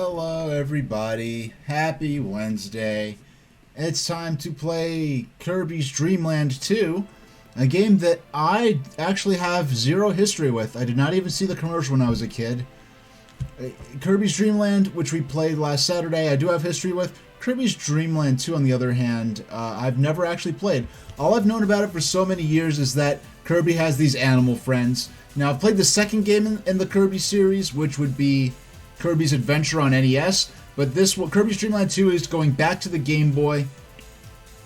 Hello everybody, happy Wednesday. It's time to play Kirby's Dream Land 2, a game that I actually have zero history with. I did not even see the commercial when I was a kid. Kirby's Dream Land, which we played last Saturday, I do have history with. Kirby's Dream Land 2, on the other hand, I've never actually played. All I've known about it for so many years is that Kirby has these animal friends. Now, I've played the second game in the Kirby series, which would be Kirby's Adventure on NES, but Kirby's Dream Land 2 is going back to the Game Boy,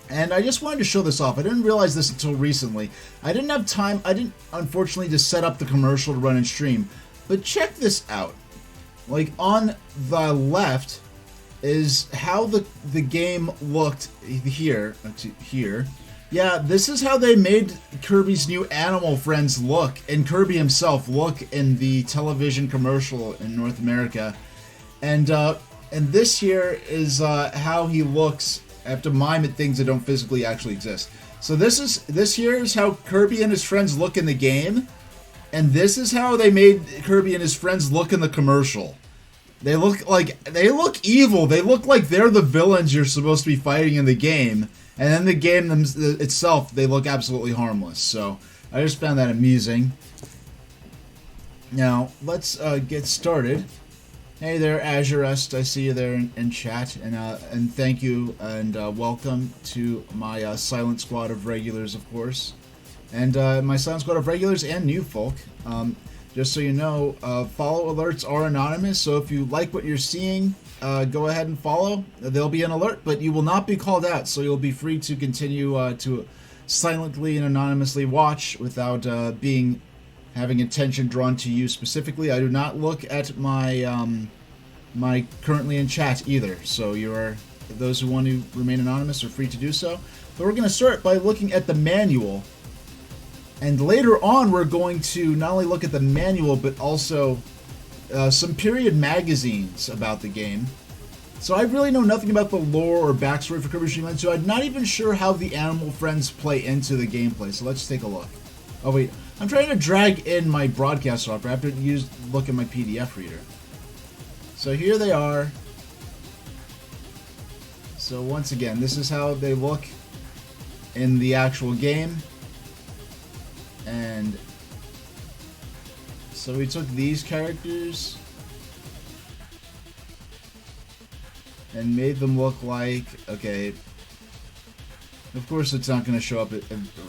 and I just wanted to show this off. I didn't realize this until recently. I didn't have time, unfortunately, to set up the commercial to run and stream, but check this out. Like, on the left is how the game looked here. Yeah, this is how they made Kirby's new animal friends look, and Kirby himself look in the television commercial in North America. And this here is how he looks. I have to mime at things that don't physically actually exist. So this here is how Kirby and his friends look in the game, and this is how they made Kirby and his friends look in the commercial. They look evil. They look like they're the villains you're supposed to be fighting in the game. And then the game itself, they look absolutely harmless. So I just found that amusing. Now, let's get started. Hey there, Azurest. I see you there in chat. And thank you and welcome to my silent squad of regulars, of course. And my silent squad of regulars and new folk. Just so you know, follow alerts are anonymous, so if you like what you're seeing, go ahead and follow. There'll be an alert, but you will not be called out, so you'll be free to continue to silently and anonymously watch without having attention drawn to you specifically. I do not look at my my currently in chat either, so those who want to remain anonymous are free to do so. But we're going to start by looking at the manual. And later on, we're going to not only look at the manual, but also some period magazines about the game. So I really know nothing about the lore or backstory for Kirby's Dream Land 2. I'm not even sure how the animal friends play into the gameplay, so let's take a look. Oh wait, I'm trying to drag in my broadcast software. I have to look at my PDF reader. So here they are. So once again, this is how they look in the actual game. And so we took these characters and made them look like, okay, of course it's not going to show up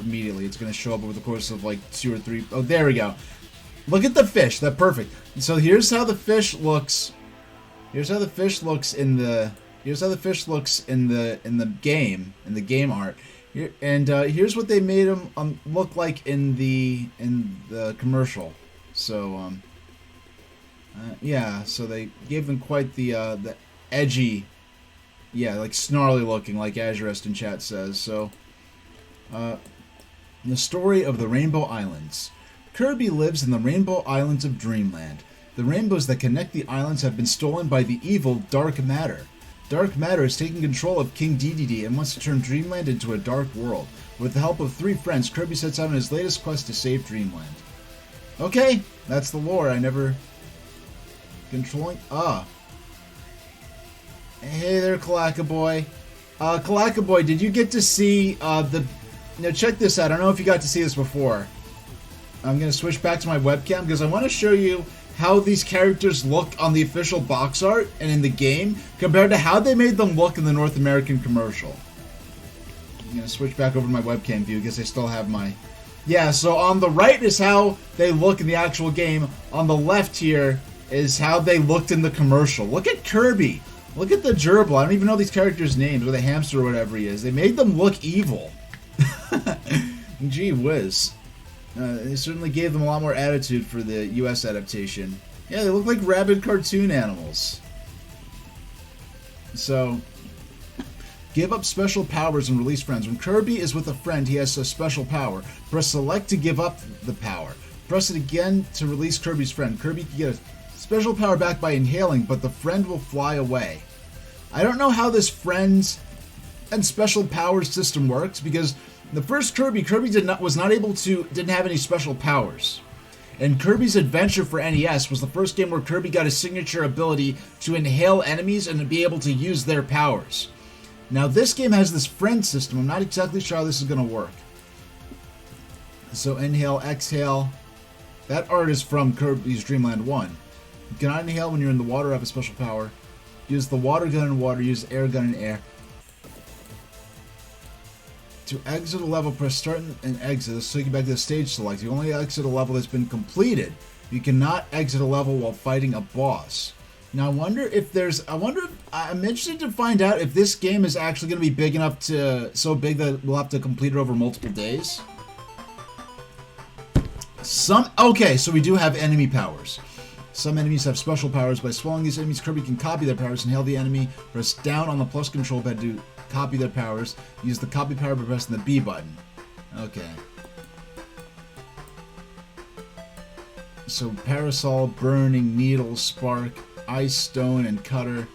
immediately. It's going to show up over the course of like 2 or 3. Oh, there we go. Look at the fish. That's perfect. So here's how the fish looks. Here's how the fish looks in the game art. And here's what they made him look like in the commercial. So yeah, so they gave them quite the edgy, yeah, like snarly looking, like Azurest in chat says. So the story of the Rainbow Islands. Kirby lives in the Rainbow Islands of Dreamland. The rainbows that connect the islands have been stolen by the evil Dark Matter. Dark Matter is taking control of King Dedede and wants to turn Dreamland into a dark world. With the help of 3 friends, Kirby sets out on his latest quest to save Dreamland. Okay, that's the lore. I never... Controlling... Hey there, Kalakaboy. Kalakaboy, did you get to see the... Now check this out. I don't know if you got to see this before. I'm going to switch back to my webcam because I want to show you how these characters look on the official box art and in the game compared to how they made them look in the North American commercial. I'm going to switch back over to my webcam view because I still have my... Yeah, so on the right is how they look in the actual game. On the left here is how they looked in the commercial. Look at Kirby. Look at the gerbil. I don't even know these characters' names, or the hamster or whatever he is. They made them look evil. Gee whiz. They certainly gave them a lot more attitude for the US adaptation. Yeah, they look like rabid cartoon animals. So, give up special powers and release friends. When Kirby is with a friend, he has a special power. Press select to give up the power. Press it again to release Kirby's friend. Kirby can get a special power back by inhaling, but the friend will fly away. I don't know how this friends and special powers system works, because the first Kirby didn't have any special powers. And Kirby's Adventure for NES was the first game where Kirby got his signature ability to inhale enemies and to be able to use their powers. Now this game has this friend system. I'm not exactly sure how this is going to work. So inhale, exhale. That art is from Kirby's Dream Land 1. You cannot inhale when you're in the water or have a special power. Use the water gun in water, use air gun in air. To exit a level, press start and exit. This will take you back to the stage select. You only exit a level that's been completed. You cannot exit a level while fighting a boss. Now I wonder if there's, I'm interested to find out if this game is actually going to be big enough to, so big that we'll have to complete it over multiple days. Okay, so we do have enemy powers. Some enemies have special powers. By swallowing these enemies, Kirby can copy their powers and hail the enemy. Press down on the plus control pad to copy their powers. Use the copy power by pressing the B button. Okay. So Parasol, Burning, Needle, Spark, Ice, Stone, and Cutter.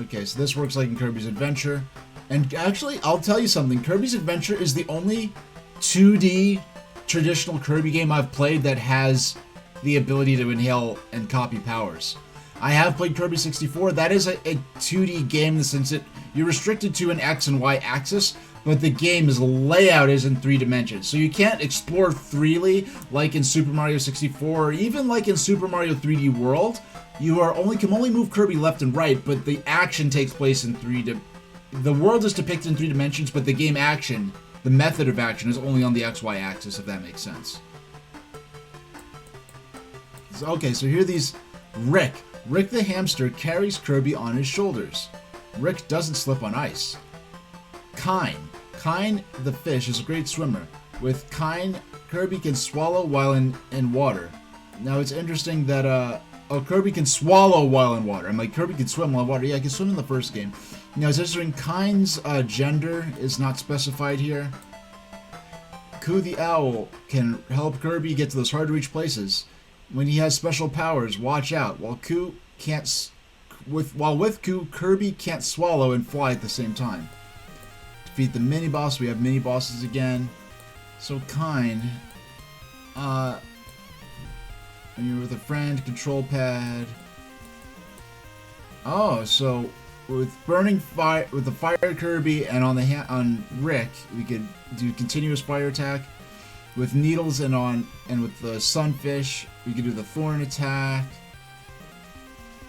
Okay, so this works like in Kirby's Adventure. And actually, I'll tell you something. Kirby's Adventure is the only 2D traditional Kirby game I've played that has the ability to inhale and copy powers. I have played Kirby 64. That is a 2D game in the sense that you're restricted to an X and Y axis, but the game's layout is in 3 dimensions. So you can't explore freely like in Super Mario 64 or even like in Super Mario 3D World. You can only move Kirby left and right, but the action takes place in the world is depicted in 3 dimensions, but the game action, the method of action, is only on the XY axis, if that makes sense. Okay, so here are these. Rick. Rick the hamster carries Kirby on his shoulders. Rick doesn't slip on ice. Kine. Kine the fish is a great swimmer. With Kine, Kirby can swallow while in water. Now it's interesting that, Kirby can swallow while in water. I'm like, Kirby can swim while in water. Yeah, I can swim in the first game. Now it's interesting, Kine's gender is not specified here. Coo the owl can help Kirby get to those hard-to-reach places. When he has special powers, watch out. While with Coo, Kirby can't swallow and fly at the same time. Defeat the mini-boss. We have mini-bosses again. So Kine, when you're with a friend, control pad. Oh, so with burning fire, with the fire Kirby, and on Rick, we could do continuous fire attack. With needles and with the sunfish, we can do the thorn attack,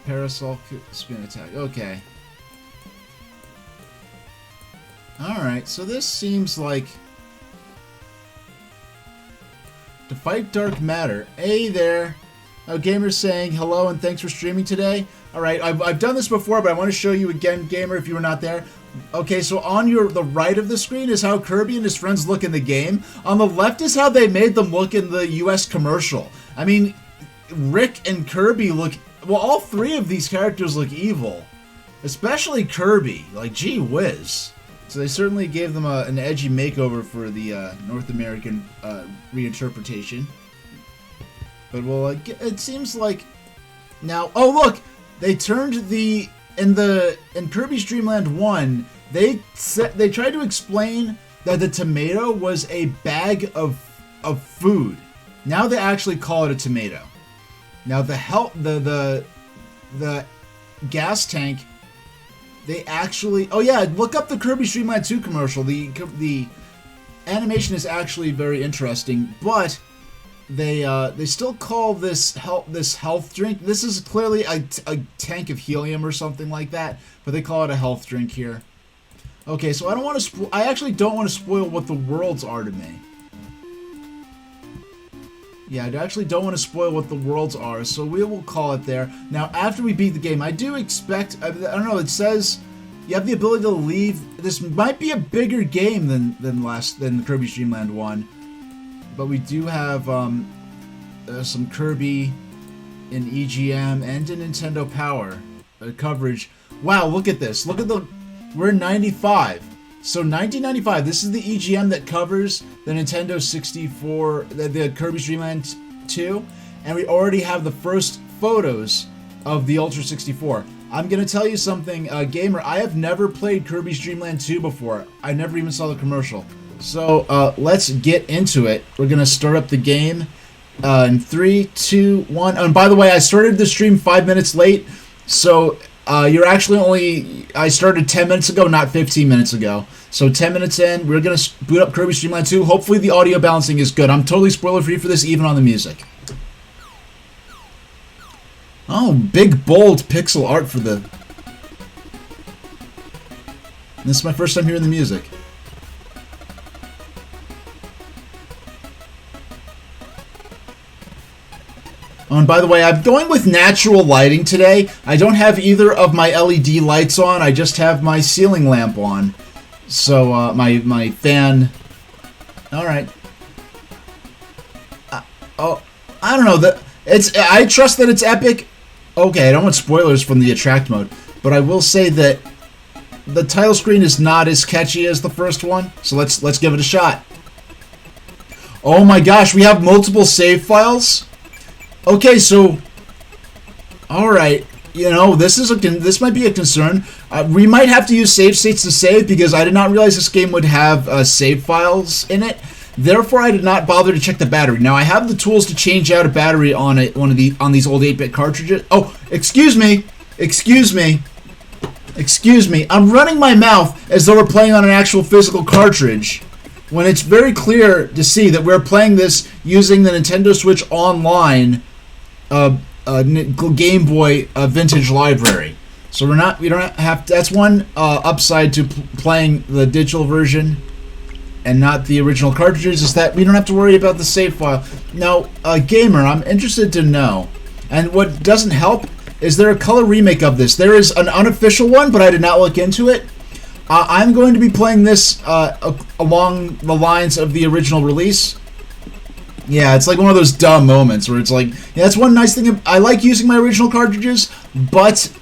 parasol spin attack. Okay. Alright, so this seems like to fight dark matter. Hey there. Gamer's saying hello and thanks for streaming today. Alright, I've done this before, but I want to show you again, Gamer, if you were not there. Okay, so on the right of the screen is how Kirby and his friends look in the game. On the left is how they made them look in the US commercial. I mean, Rick and Kirby look... Well, all 3 of these characters look evil. Especially Kirby. Like, gee whiz. So they certainly gave them an edgy makeover for the North American reinterpretation. But, well, it seems like... Now... Oh, look! They turned the... In Kirby's Dream Land 1, they tried to explain that the tomato was a bag of food. Now they actually call it a tomato. Now the gas tank, they actually... Oh yeah, look up the Kirby's Dream Land 2 commercial. The animation is actually very interesting, but they still call this health drink. This is clearly a tank of helium or something like that, but they call it a health drink here. Okay, so I actually don't want to spoil what the worlds are to me. Yeah, I actually don't want to spoil what the worlds are, so we will call it there. Now, after we beat the game, I do expect... I don't know, it says you have the ability to leave... This might be a bigger game than Kirby's Dream Land 1. But we do have some Kirby in EGM and in Nintendo Power coverage. Wow, look at this. Look at we're in 95. So 1995, this is the EGM that covers the Nintendo 64, the Kirby's Dream Land 2. And we already have the first photos of the Ultra 64. I'm going to tell you something, Gamer. I have never played Kirby's Dream Land 2 before. I never even saw the commercial. So let's get into it. We're going to start up the game, In 3, 2, 1. And by the way, I started the stream 5 minutes late, so you're actually only... I started 10 minutes ago, not 15 minutes ago. So 10 minutes in, we're going to boot up Kirby Stream Land 2. Hopefully the audio balancing is good. I'm totally spoiler-free for this, even on the music. Oh, big, bold pixel art for the... This is my first time hearing the music. Oh, and by the way, I'm going with natural lighting today. I don't have either of my LED lights on. I just have my ceiling lamp on. So, my fan... Alright. Oh, I don't know. I trust that it's epic. Okay, I don't want spoilers from the attract mode. But I will say that the title screen is not as catchy as the first one. So let's give it a shot. Oh my gosh, we have multiple save files? Okay, so, all right, you know, this might be a concern. We might have to use save states to save because I did not realize this game would have save files in it. Therefore, I did not bother to check the battery. Now, I have the tools to change out a battery on these old 8-bit cartridges. Oh, excuse me. I'm running my mouth as though we're playing on an actual physical cartridge, when it's very clear to see that we're playing this using the Nintendo Switch Online Game Boy vintage library. So we don't have. That's one upside to playing the digital version and not the original cartridges, is that we don't have to worry about the save file. Now, gamer, I'm interested to know, and what doesn't help is there a color remake of this. There is an unofficial one, but I did not look into it. I'm going to be playing this along the lines of the original release. Yeah, it's like one of those dumb moments where it's like, yeah, that's one nice thing. I like using my original cartridges, but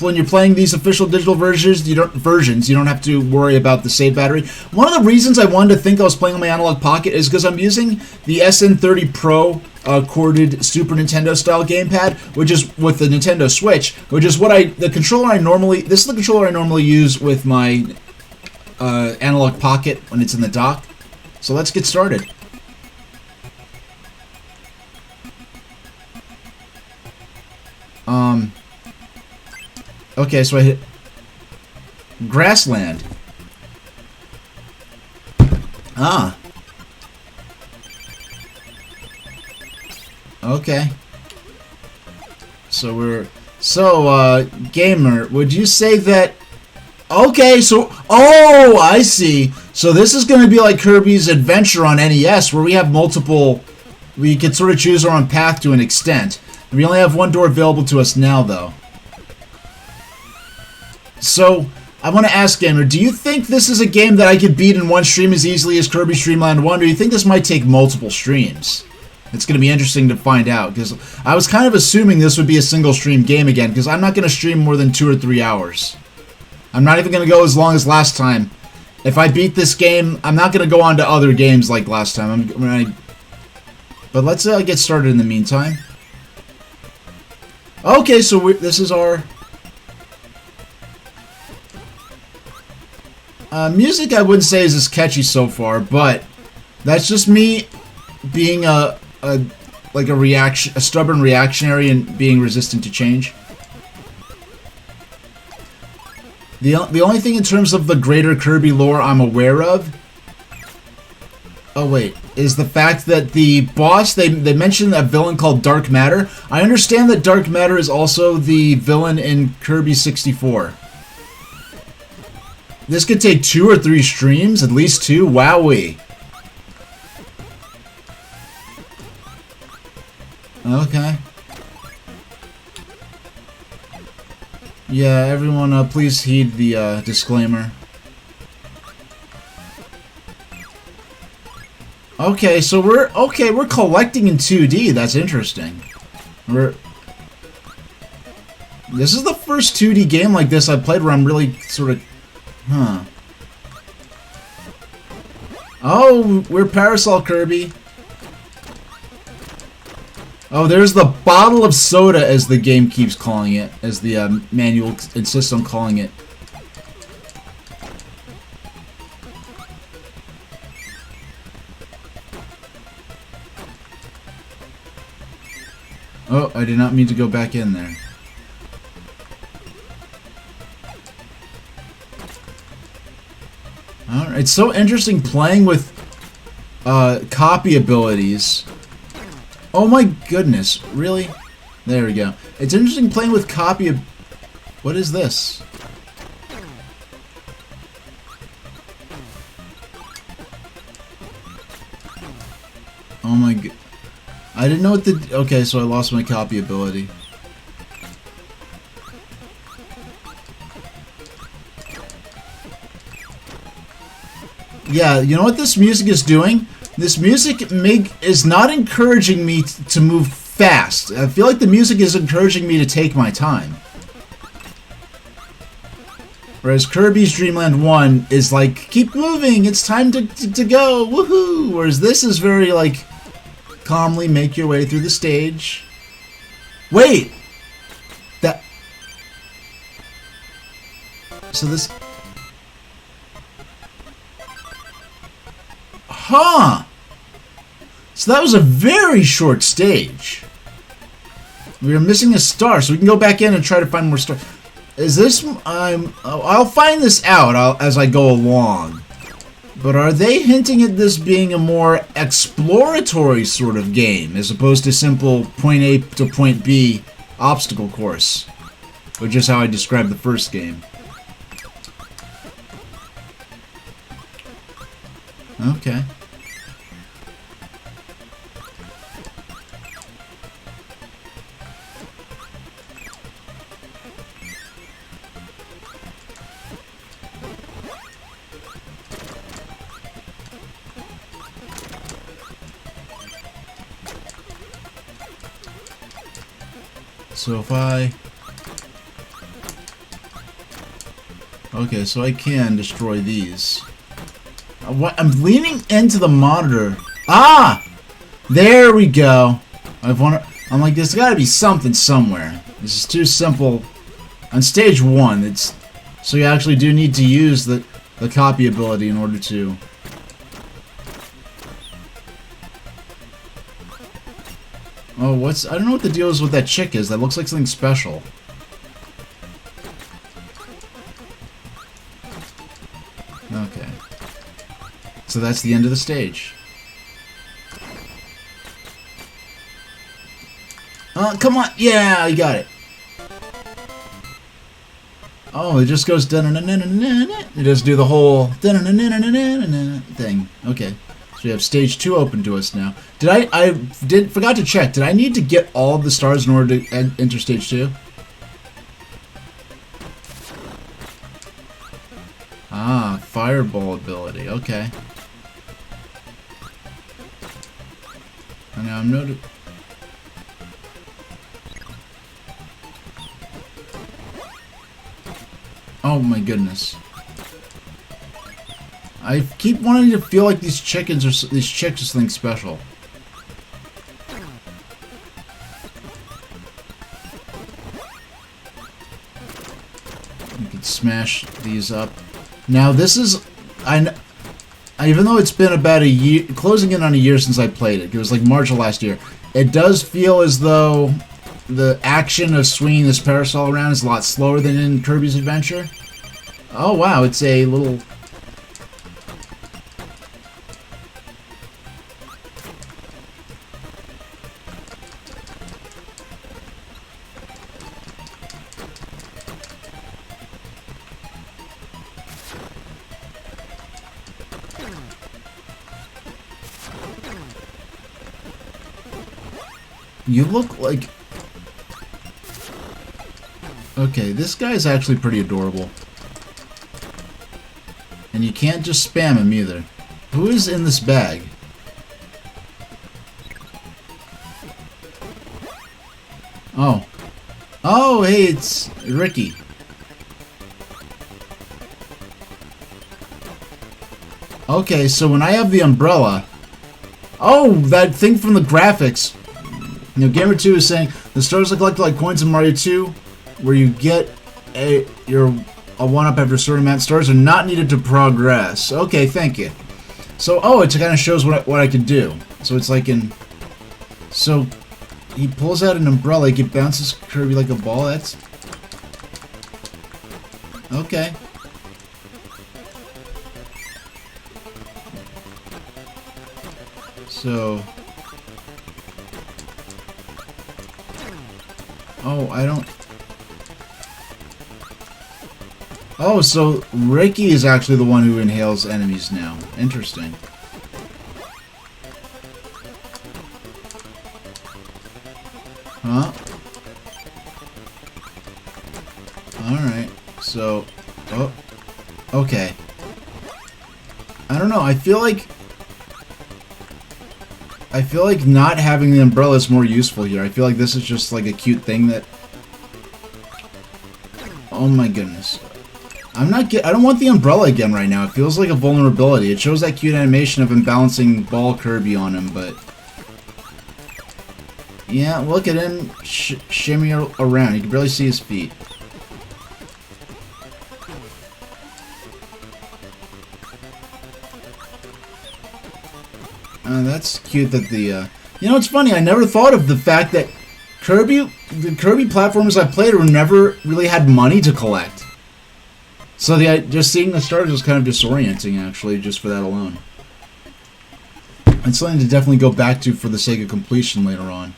when you're playing these official digital versions, you don't have to worry about the save battery. One of the reasons I wanted to think I was playing on my Analog Pocket is because I'm using the SN30 Pro corded Super Nintendo style gamepad, which is with the Nintendo Switch, which is this is the controller I normally use with my Analog Pocket when it's in the dock. So let's get started. Okay, so I hit Grassland. Ah. Okay. So gamer, would you say that... Okay, so... Oh, I see. So this is going to be like Kirby's Adventure on NES, where we have multiple... We can sort of choose our own path to an extent. We only have one door available to us now, though. So, I want to ask, gamer, do you think this is a game that I could beat in one stream as easily as Kirby Stream Land 1, or do you think this might take multiple streams? It's going to be interesting to find out, because I was kind of assuming this would be a single stream game again, because I'm not going to stream more than 2 or 3 hours. I'm not even going to go as long as last time. If I beat this game, I'm not going to go on to other games like last time. But let's get started in the meantime. Okay, so this is our... music I wouldn't say is as catchy so far, but that's just me being a stubborn reactionary and being resistant to change. The only thing in terms of the greater Kirby lore I'm aware of, oh wait, is the fact that the boss, they mentioned a villain called Dark Matter. I understand that Dark Matter is also the villain in Kirby 64. This could take 2 or 3 streams, at least 2. Wowee. Okay. Yeah, everyone, please heed the disclaimer. Okay, so we're collecting in 2D. That's interesting. This is the first 2D game like this I've played where I'm really sort of... Huh. Oh, we're Parasol Kirby. Oh, there's the bottle of soda, as the game keeps calling it, as the manual insists on calling it. Oh, I did not mean to go back in there. Alright, it's so interesting playing with copy abilities. Oh my goodness, really? There we go. It's interesting playing with copy of... What is this? Oh my god. I didn't know what the... Okay, so I lost my copy ability. Yeah, you know what this music is doing? This music is not encouraging me to move fast. I feel like the music is encouraging me to take my time. Whereas Kirby's Dream Land 1 is like, keep moving, it's time to go, woohoo! Whereas this is very like, calmly make your way through the stage. Wait! So this... Huh! So that was a very short stage. We were missing a star, so we can go back in and try to find more stars. Is this... I'll find this out as I go along. But are they hinting at this being a more exploratory sort of game, as opposed to simple point A to point B obstacle course? Which is how I described the first game. Okay. So if I... Okay, so I can destroy these. What? I'm leaning into the monitor. Ah! There we go. I'm like, there's gotta be something somewhere. This is too simple. On stage 1, it's... So you actually do need to use the copy ability in order to... Oh, what's... I don't know what the deal is with that chick is. That looks like something special. Okay. So that's the end of the stage. Come on! Yeah, you got it. Oh, it just goes... It just do the whole... thing. Okay. So we have stage 2 open to us now. I forgot to check. Did I need to get all of the stars in order to enter stage 2? Ah, fireball ability. Okay. And now I'm noted. Oh my goodness. I keep wanting to feel like these chicks are something special. You can smash these up. Now this is, even though it's been about a year, closing in on a year since I played it. It was like March of last year. It does feel as though the action of swinging this parasol around is a lot slower than in Kirby's Adventure. Oh wow, it's a little... You look like... Okay, this guy's actually pretty adorable. And you can't just spam him either. Who is in this bag? Oh. Oh, hey, it's Ricky. Okay, so when I have the umbrella... Oh, that thing from the graphics. You know, Gamer 2 is saying, the stars look like coins in Mario 2, where you get a 1-up after a certain amount. Stars are not needed to progress. Okay, thank you. So, oh, it kind of shows what I can do. So it's like in... So, he pulls out an umbrella, like it bounces Kirby like a ball. That's okay. So, oh, I don't. Oh, so Ricky is actually the one who inhales enemies now. Interesting. Huh? Alright, so... Oh, okay. I don't know, I feel like not having the umbrella is more useful here. I feel like this is just like a cute thing that... Oh my goodness. I don't want the umbrella again right now. It feels like a vulnerability. It shows that cute animation of him balancing ball Kirby on him, but... Yeah, look at him shimmy around. You can barely see his feet. That's cute that the... You know, it's funny. I never thought of the fact that the Kirby platformers I played were never really had money to collect. So just seeing the stars was kind of disorienting, actually, just for that alone. It's something to definitely go back to for the sake of completion later on.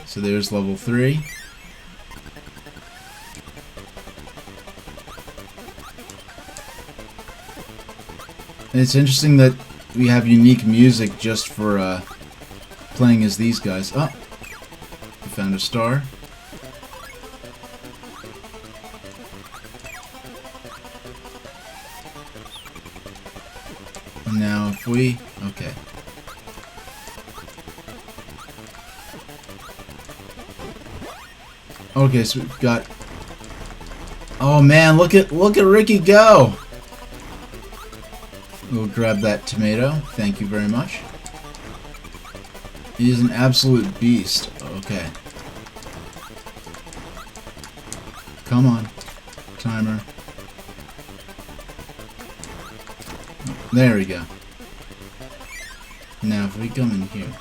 So there's level 3. And it's interesting that we have unique music just for playing as these guys. Oh, we found a star. And now if we... Okay. Okay, so we've got... Oh man, look at Ricky go! We'll grab that tomato. Thank you very much. He is an absolute beast. Okay. Come on. Timer. There we go. Now if we come in here.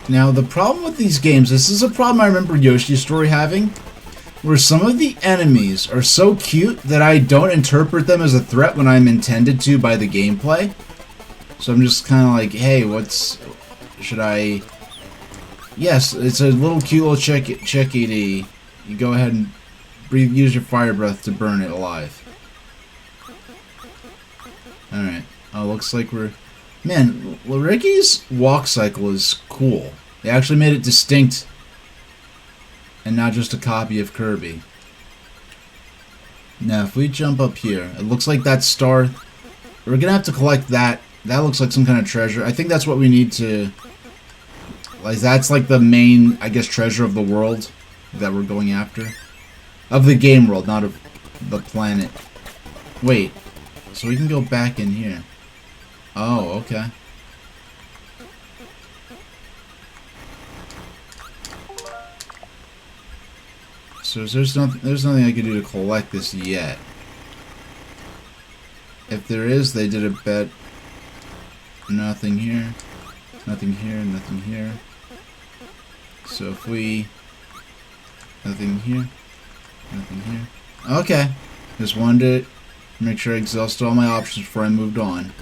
Now the problem with these games, this is a problem I remember Yoshi's Story having, where some of the enemies are so cute that I don't interpret them as a threat when I'm intended to by the gameplay. So I'm just kind of like, hey, should I... Yes, it's a little cute little chickadee. You go ahead and use your fire breath to burn it alive. Alright. Oh, looks like we're... Man, Ricky's walk cycle is cool. They actually made it distinct and not just a copy of Kirby. Now, if we jump up here, it looks like that star... We're gonna have to collect that. That looks like some kind of treasure. I think that's what we need to... Like, that's like the main, I guess, treasure of the world that we're going after. Of the game world, not of the planet. Wait. So we can go back in here. Oh, okay. So there's nothing I can do to collect this yet. If there is, they did a bet. Nothing here. Nothing here, nothing here. So if we... Nothing here. Nothing here. Okay. Just wanted to make sure I exhausted all my options before I moved on.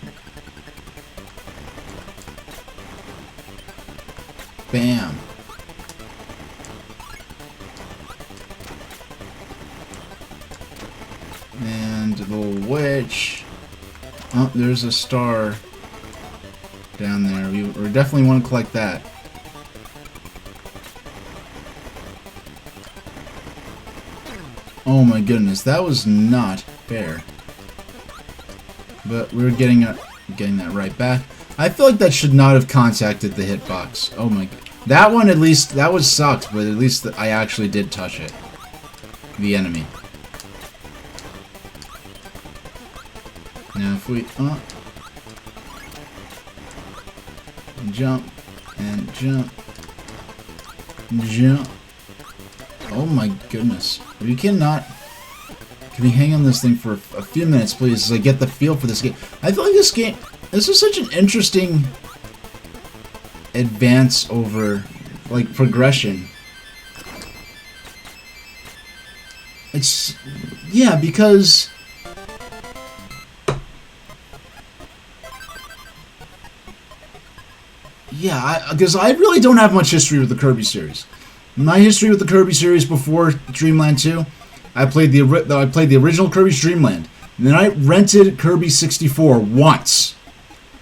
Bam. And the little witch. Oh, there's a star down there. We definitely want to collect that. Oh my goodness, that was not fair. But we're getting that right back. I feel like that should not have contacted the hitbox. Oh my god. That one, at least, that was sucked, but at least I actually did touch it. The enemy. Now if we... jump. And jump. Jump. Oh my goodness. We cannot... Can we hang on this thing for a few minutes, please, as I get the feel for this game? I feel like this is such an interesting advance over, like, progression. It's, yeah, because... Yeah, because I really don't have much history with the Kirby series. My history with the Kirby series before Dreamland 2, I played the original Kirby's Dream Land. And then I rented Kirby 64 once.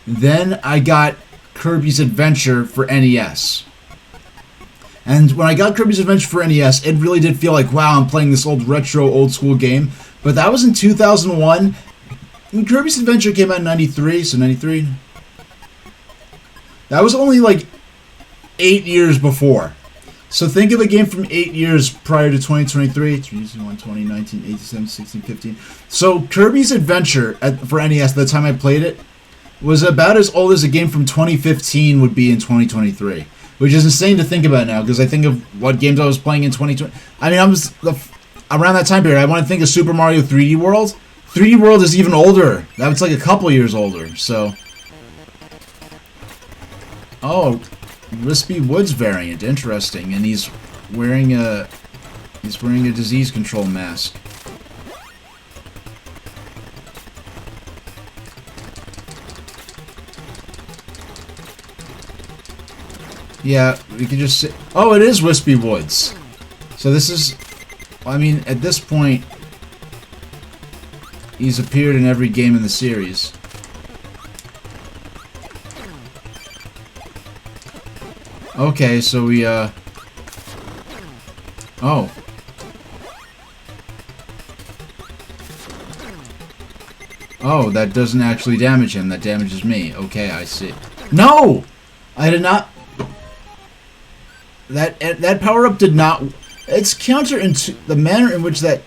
Then I got Kirby's Adventure for NES. And when I got Kirby's Adventure for NES, it really did feel like, wow, I'm playing this old school game. But that was in 2001. And Kirby's Adventure came out in 93, so 93. That was only like 8 years before. So think of a game from 8 years prior to 2023. 2019, 18, 17, 16, 15. So Kirby's Adventure for NES, the time I played it, was about as old as a game from 2015 would be in 2023. Which is insane to think about now, because I think of what games I was playing in 2020. I mean, around that time period, I want to think of Super Mario 3D World. 3D World is even older. That's like a couple years older, so... Oh, Wispy Woods variant, interesting. And he's wearing a disease control mask. Yeah, we can just sit. Oh, it is Wispy Woods. So this is, I mean, at this point, he's appeared in every game in the series. Okay, so we, oh. Oh, that doesn't actually damage him. That damages me. Okay, I see. No! I did not... That power-up did not... It's counterintuitive... The manner in which that...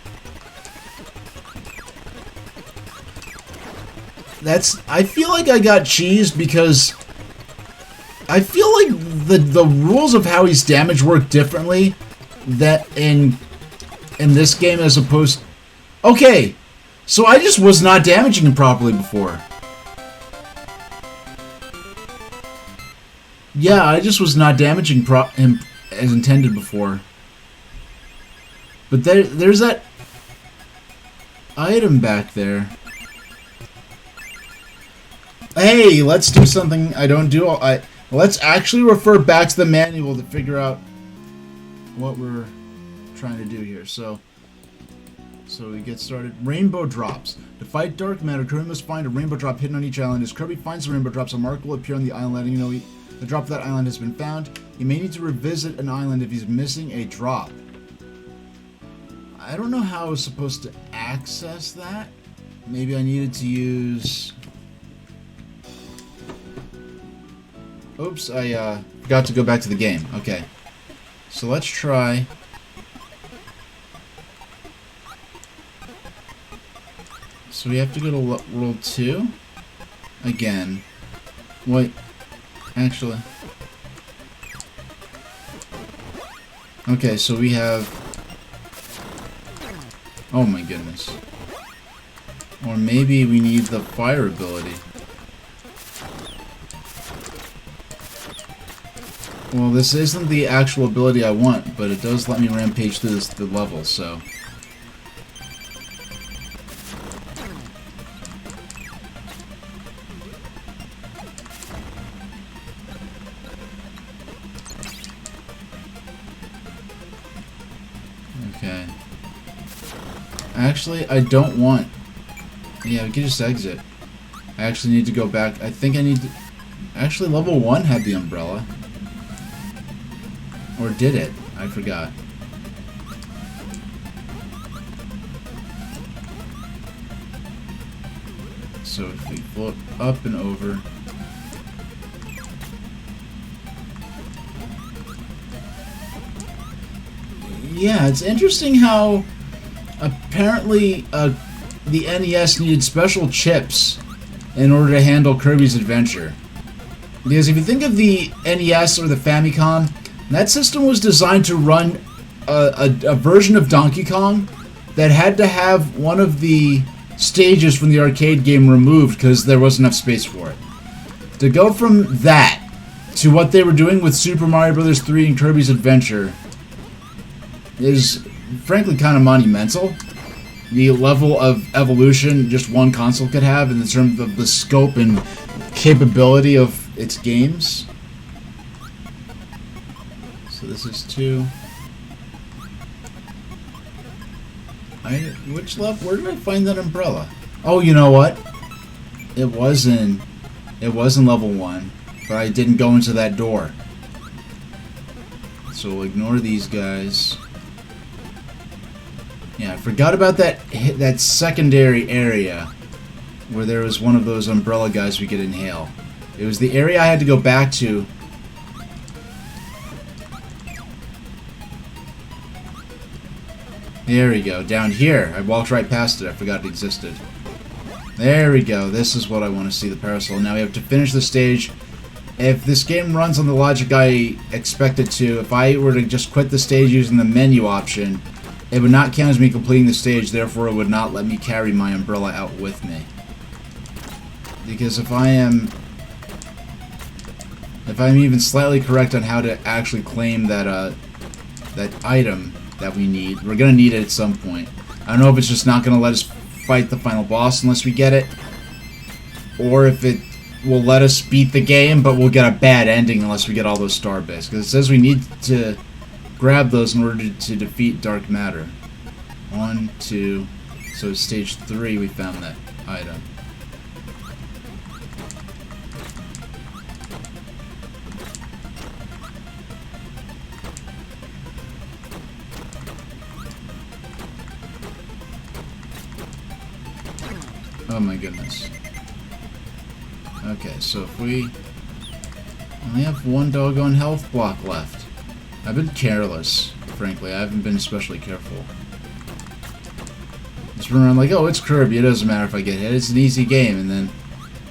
That's... I feel like I got cheesed because... I feel like the rules of how he's damaged work differently that in this game as opposed... Okay! So I just was not damaging him properly before. Yeah, I just was not damaging him as intended before. But there's that item back there. Hey, let's do something I don't do. Let's actually refer back to the manual to figure out what we're trying to do here. So we get started. Rainbow drops. To fight dark matter, Kirby must find a rainbow drop hidden on each island. As Kirby finds the rainbow drops, a mark will appear on the island, letting you know the drop of that island has been found. He may need to revisit an island if he's missing a drop. I don't know how I was supposed to access that. Maybe I needed to use... Oops, I forgot to go back to the game. Okay. So let's try... So we have to go to World 2? Again. Wait. Actually. Okay, so we have... Oh my goodness. Or maybe we need the fire ability. Well, this isn't the actual ability I want, but it does let me rampage through the level, so... Okay. Actually, I don't want... Yeah, we can just exit. I actually need to go back. I think I need to... Actually, level 1 had the umbrella. Or did it? I forgot. So if we float up and over... Yeah, it's interesting how apparently the NES needed special chips in order to handle Kirby's Adventure. Because if you think of the NES or the Famicom, that system was designed to run a version of Donkey Kong that had to have one of the stages from the arcade game removed because there wasn't enough space for it. To go from that to what they were doing with Super Mario Bros. 3 and Kirby's Adventure is frankly kind of monumental. The level of evolution just one console could have in terms of the scope and capability of its games. So this is 2. Which level? Where did I find that umbrella? Oh, you know what? It was in level 1, but I didn't go into that door. So we'll ignore these guys. Yeah, I forgot about that secondary area where there was one of those umbrella guys we could inhale. It was the area I had to go back to. There we go. Down here. I walked right past it. I forgot it existed. There we go. This is what I want to see, the parasol. Now we have to finish the stage. If this game runs on the logic I expect it to, if I were to just quit the stage using the menu option, it would not count as me completing the stage, therefore it would not let me carry my umbrella out with me. Because if I'm even slightly correct on how to actually claim that that item that we need, we're gonna need it at some point. I don't know if it's just not gonna let us fight the final boss unless we get it, or if it will let us beat the game, but we'll get a bad ending unless we get all those star bits. Because it says we need to grab those in order to defeat dark matter. 1, 2. So stage 3 we found that item. Oh my goodness. Okay, so if we only have one doggone health block left. I've been careless, frankly. I haven't been especially careful. Just run around like, oh, it's Kirby. It doesn't matter if I get hit. It's an easy game. And then,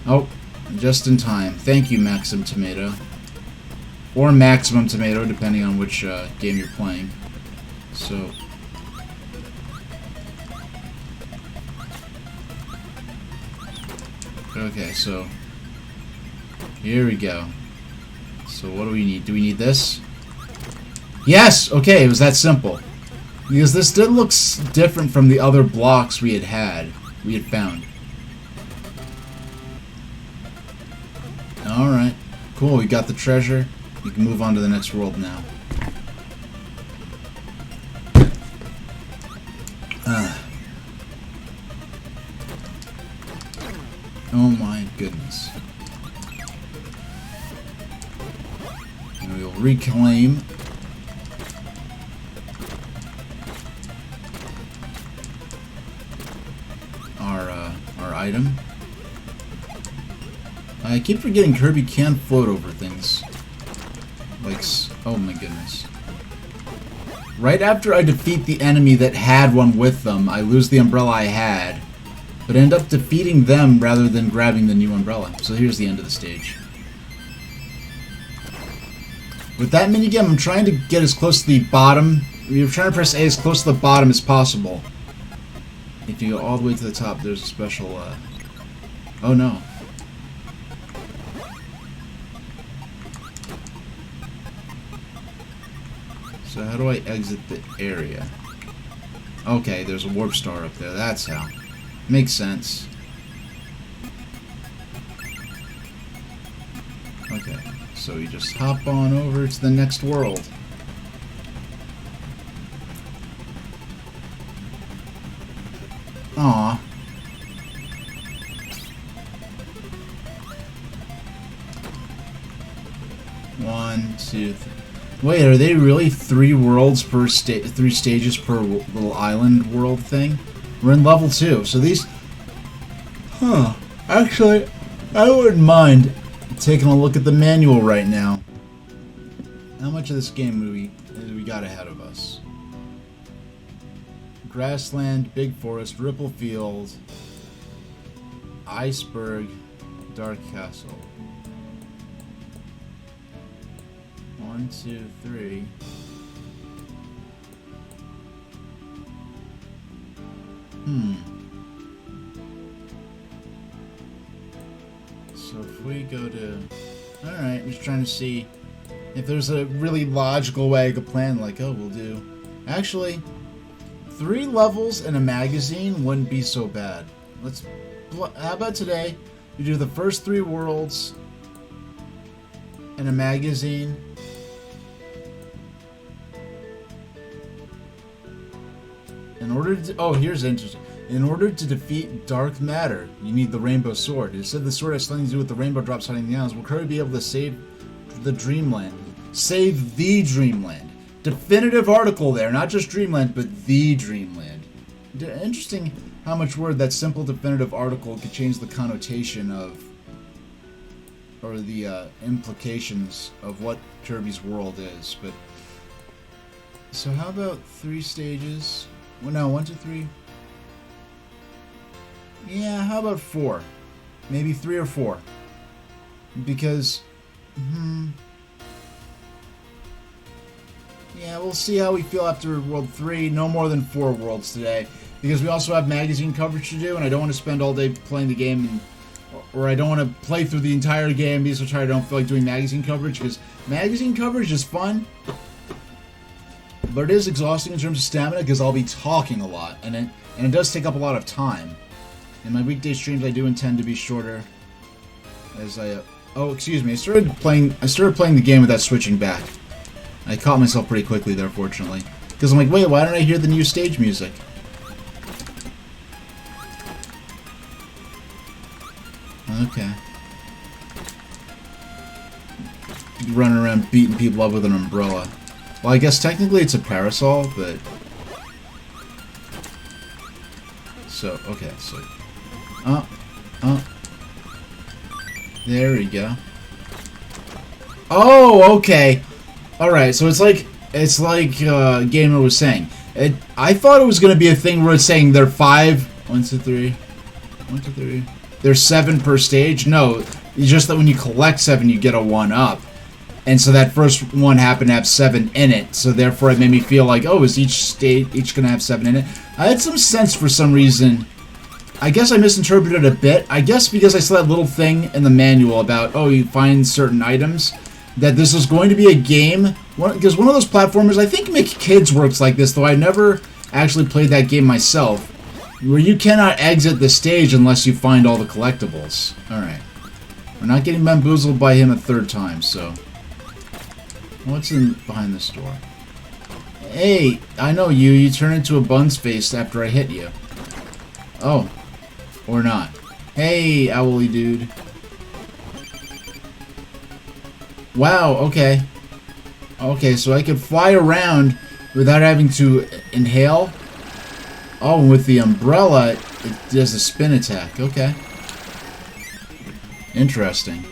oh, just in time. Thank you, Maximum Tomato. Or Maximum Tomato, depending on which game you're playing. So... okay, so... here we go. So what do we need? Do we need this? Yes! Okay, it was that simple. Because this did look different from the other blocks we had found. Alright. Cool, we got the treasure. We can move on to the next world now. Oh my goodness. And we'll reclaim our item. I keep forgetting Kirby can float over things. Like, oh my goodness. Right after I defeat the enemy that had one with them, I lose the umbrella I had, but end up defeating them rather than grabbing the new umbrella. So here's the end of the stage. With that minigame, I'm trying to get as close to the bottom. You're trying to press A as close to the bottom as possible. If you go all the way to the top, there's a special, oh no. So how do I exit the area? Okay, there's a warp star up there. That's how. Makes sense. Okay, so we just hop on over to the next world. Aw. One, two, three. Wait, are they really 3 worlds per 3 stages per little island world thing? We're in level 2, so these... huh. Actually, I wouldn't mind taking a look at the manual right now. How much of this game do we got ahead of us? Grassland, Big Forest, Ripple Field, Iceberg, Dark Castle. 1, 2, 3. So if we go to... Alright, I'm just trying to see if there's a really logical way I could plan, like, oh, we'll do... Actually, 3 levels in a magazine wouldn't be so bad. How about today, we do the first 3 worlds in a magazine. In order to... Oh, here's interesting. In order to defeat dark matter, you need the rainbow sword. It said the sword has something to do with the rainbow drops hiding the islands. Will Kirby be able to save the Dreamland? Save the Dreamland. Definitive article there. Not just Dreamland, but the Dreamland. Interesting how much word that simple definitive article could change the connotation of... or the implications of what Kirby's world is. But so how about 3 stages? Well, no, 1, 2, 3... Yeah, how about 4? Maybe 3 or 4. Because... Yeah, we'll see how we feel after World 3. No more than 4 worlds today. Because we also have magazine coverage to do, and I don't want to spend all day playing the game, or I don't want to play through the entire game because I don't feel like doing magazine coverage, because magazine coverage is fun, but it is exhausting in terms of stamina, because I'll be talking a lot, and it does take up a lot of time. In my weekday streams, I do intend to be shorter. As I... oh, excuse me. I started playing the game without switching back. I caught myself pretty quickly there, fortunately. Because I'm like, wait, why don't I hear the new stage music? Okay. Running around beating people up with an umbrella. Well, I guess technically it's a parasol, but... So, okay, so... There we go. Oh, okay. Alright, so it's like Gamer was saying. I thought it was going to be a thing where it's saying they're 5... 1, 2, 3... 1, 2, 3... There's 7 per stage. No, it's just that when you collect 7, you get a 1-up. And so that first one happened to have 7 in it. So therefore it made me feel like, oh, is each stage going to have 7 in it? I had some sense for some reason. I guess I misinterpreted a bit. I guess because I saw that little thing in the manual about, oh, you find certain items, that this was going to be a game. Because one of those platformers, I think Make Kids works like this, though I never actually played that game myself, where you cannot exit the stage unless you find all the collectibles. Alright. We're not getting bamboozled by him a 3rd time, so... What's in behind this door? Hey, I know you. You turn into a bun's face after I hit you. Oh. Or not. Hey, owly dude. Wow, okay. Okay, so I could fly around without having to inhale. Oh, and with the umbrella, it does a spin attack. Okay. Interesting.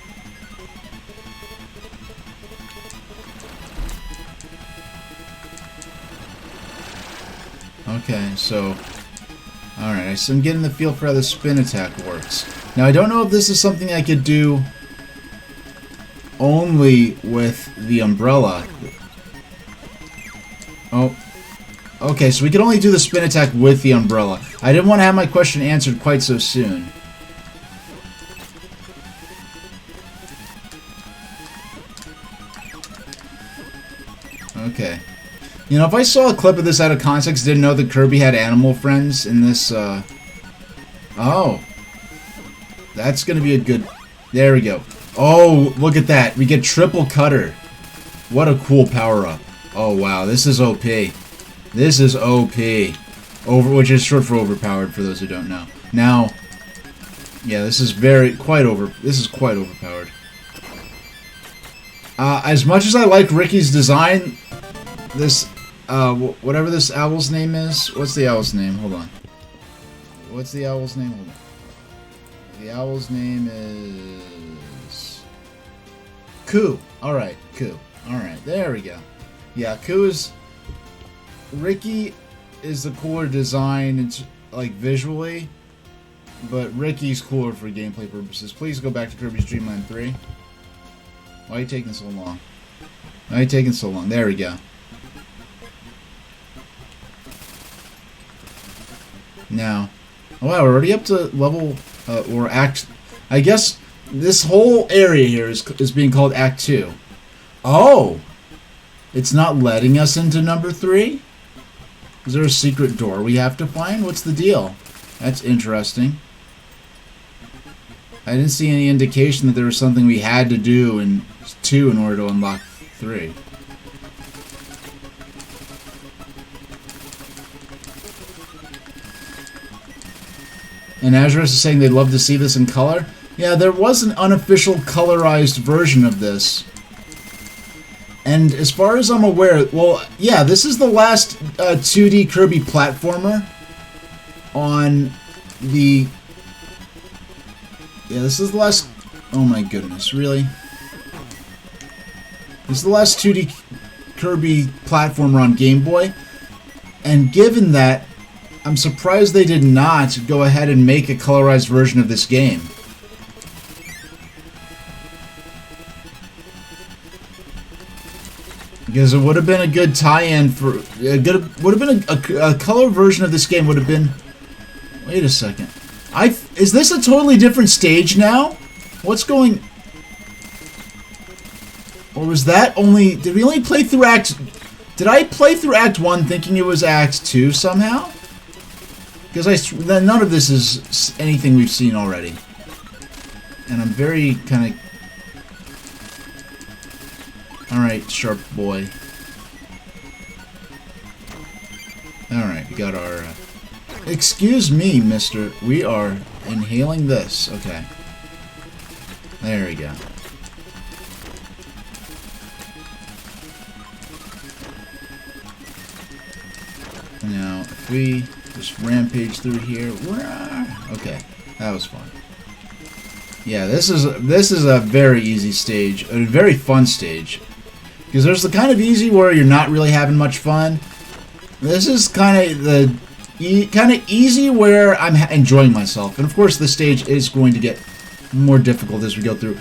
Okay, so... Alright, so I'm getting the feel for how the spin attack works. Now, I don't know if this is something I could do only with the umbrella. Oh. Okay, so we can only do the spin attack with the umbrella. I didn't want to have my question answered quite so soon. Okay. You know, if I saw a clip of this out of context, didn't know that Kirby had animal friends in this, Oh. That's gonna be a good... There we go. Oh, look at that. We get triple cutter. What a cool power-up. Oh, wow. This is OP. This is OP. Which is short for overpowered, for those who don't know. Now... Yeah, this is quite overpowered. As much as I like Ricky's design, this... whatever this owl's name is... What's the owl's name? Hold on. What's the owl's name? Hold on. The owl's name is... Koo. Alright, Koo. Alright, there we go. Yeah, Koo is... Ricky is the cooler design, like, visually. But Ricky's cooler for gameplay purposes. Please go back to Kirby's Dream Land 3. Why are you taking so long? Why are you taking so long? There we go. Now, oh wow, we're already up to level, or act, I guess this whole area here is being called Act 2. Oh! It's not letting us into number 3? Is there a secret door we have to find? What's the deal? That's interesting. I didn't see any indication that there was something we had to do in 2 in order to unlock 3. And Azure is saying they'd love to see this in color. Yeah, there was an unofficial colorized version of this. And as far as I'm aware, well, yeah, this is the last 2D Kirby platformer on the... Yeah, this is the last... Oh my goodness, really? This is the last 2D Kirby platformer on Game Boy. And given that, I'm surprised they did not go ahead and make a colorized version of this game. Because it would have been a good tie-in for... would have been a color version of this game would have been... Wait a second. Is this a totally different stage now? What's going... Or was that only... Did we only play through Act... Did I play through Act 1 thinking it was Act 2 somehow? Because none of this is anything we've seen already. And I'm very kind of... Alright, sharp boy. Alright, we got our... Excuse me, mister. We are inhaling this. Okay. There we go. Now, if we just rampage through here... Okay, that was fun. Yeah, this is a very easy stage. A very fun stage. Because there's the kind of easy where you're not really having much fun. This is kind of the easy where I'm enjoying myself. And of course, the stage is going to get more difficult as we go through.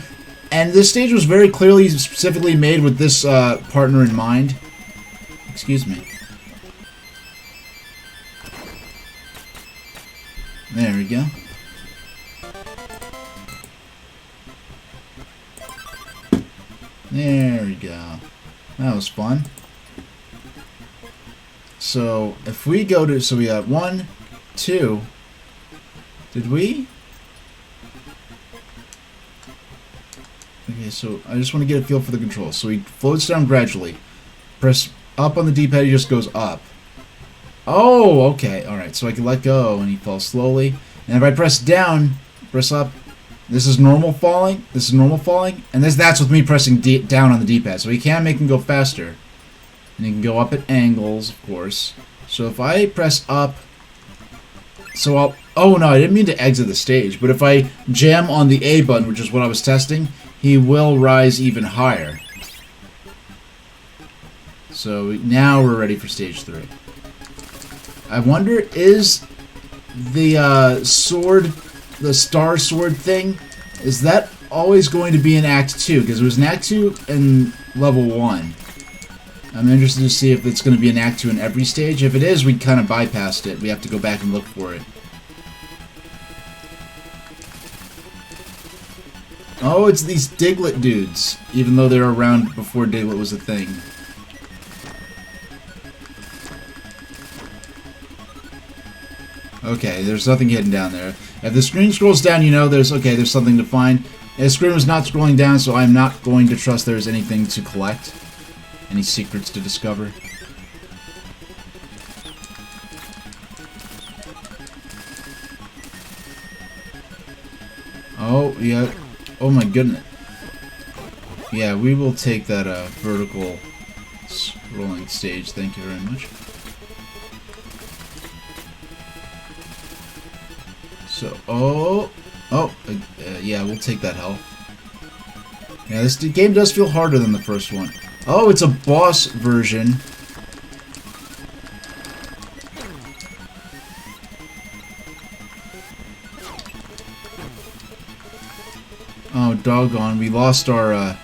And this stage was very clearly, specifically made with this partner in mind. Excuse me. There we go. There we go. That was fun. So, if we go to... So we got 1, 2... Did we? Okay, so I just want to get a feel for the controls. So he floats down gradually. Press up on the D-pad, he just goes up. Oh, okay. Alright, so I can let go and he falls slowly. And if I press down, press up, this is normal falling, this is normal falling, and that's with me pressing down on the D-pad. So he can make him go faster. And he can go up at angles, of course. So if I press up, so I'll... Oh no, I didn't mean to exit the stage, but if I jam on the A button, which is what I was testing, he will rise even higher. So now we're ready for stage 3. I wonder, is the sword, the star sword thing, is that always going to be in Act 2? Because it was in Act 2 and level 1. I'm interested to see if it's going to be in Act 2 in every stage. If it is, we kind of bypassed it. We have to go back and look for it. Oh, it's these Diglett dudes, even though they're around before Diglett was a thing. Okay, there's nothing hidden down there. If the screen scrolls down, you know there's something to find. And the screen was not scrolling down, so I'm not going to trust there's anything to collect. Any secrets to discover. Oh, yeah. Oh my goodness. Yeah, we will take that vertical scrolling stage. Thank you very much. So, yeah, we'll take that health. Yeah, this game does feel harder than the first one. Oh, it's a boss version. Oh, doggone, we lost our,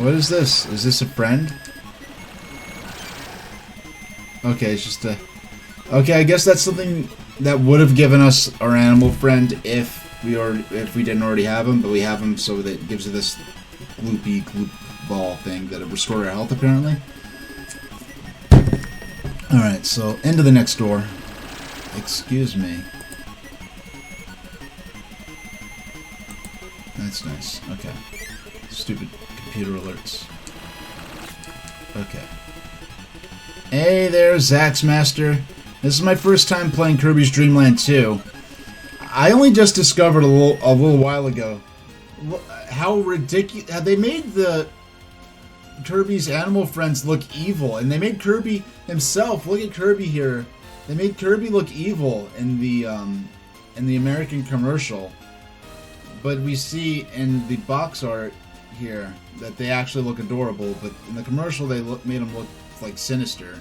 What is this? Is this a friend? Okay, it's just a... Okay, I guess that's something that would have given us our animal friend if we didn't already have him, but we have him, so that gives you this gloopy gloop ball thing that restores our health, apparently. Alright, so into the next door. Excuse me. That's nice. Okay. Stupid computer alerts. Okay. Hey there, Zax Master. This is my first time playing Kirby's Dream Land 2. I only just discovered a little while ago how ridiculous... They made the Kirby's animal friends look evil, and they made Kirby himself... Look at Kirby here. They made Kirby look evil in the American commercial. But we see in the box art here that they actually look adorable, but in the commercial they made them look like sinister.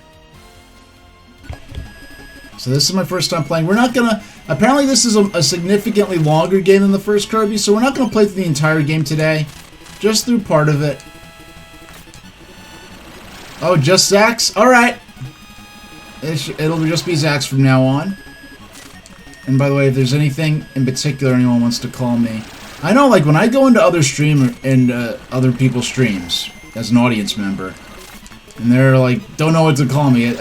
So this is my first time playing. We're not gonna... Apparently this is a significantly longer game than the first Kirby, so we're not gonna play through the entire game today. Just through part of it. Oh, just Zax? Alright. It'll just be Zax from now on. And by the way, if there's anything in particular anyone wants to call me... I know, like, when I go into other other people's streams as an audience member, and they're like, don't know what to call me.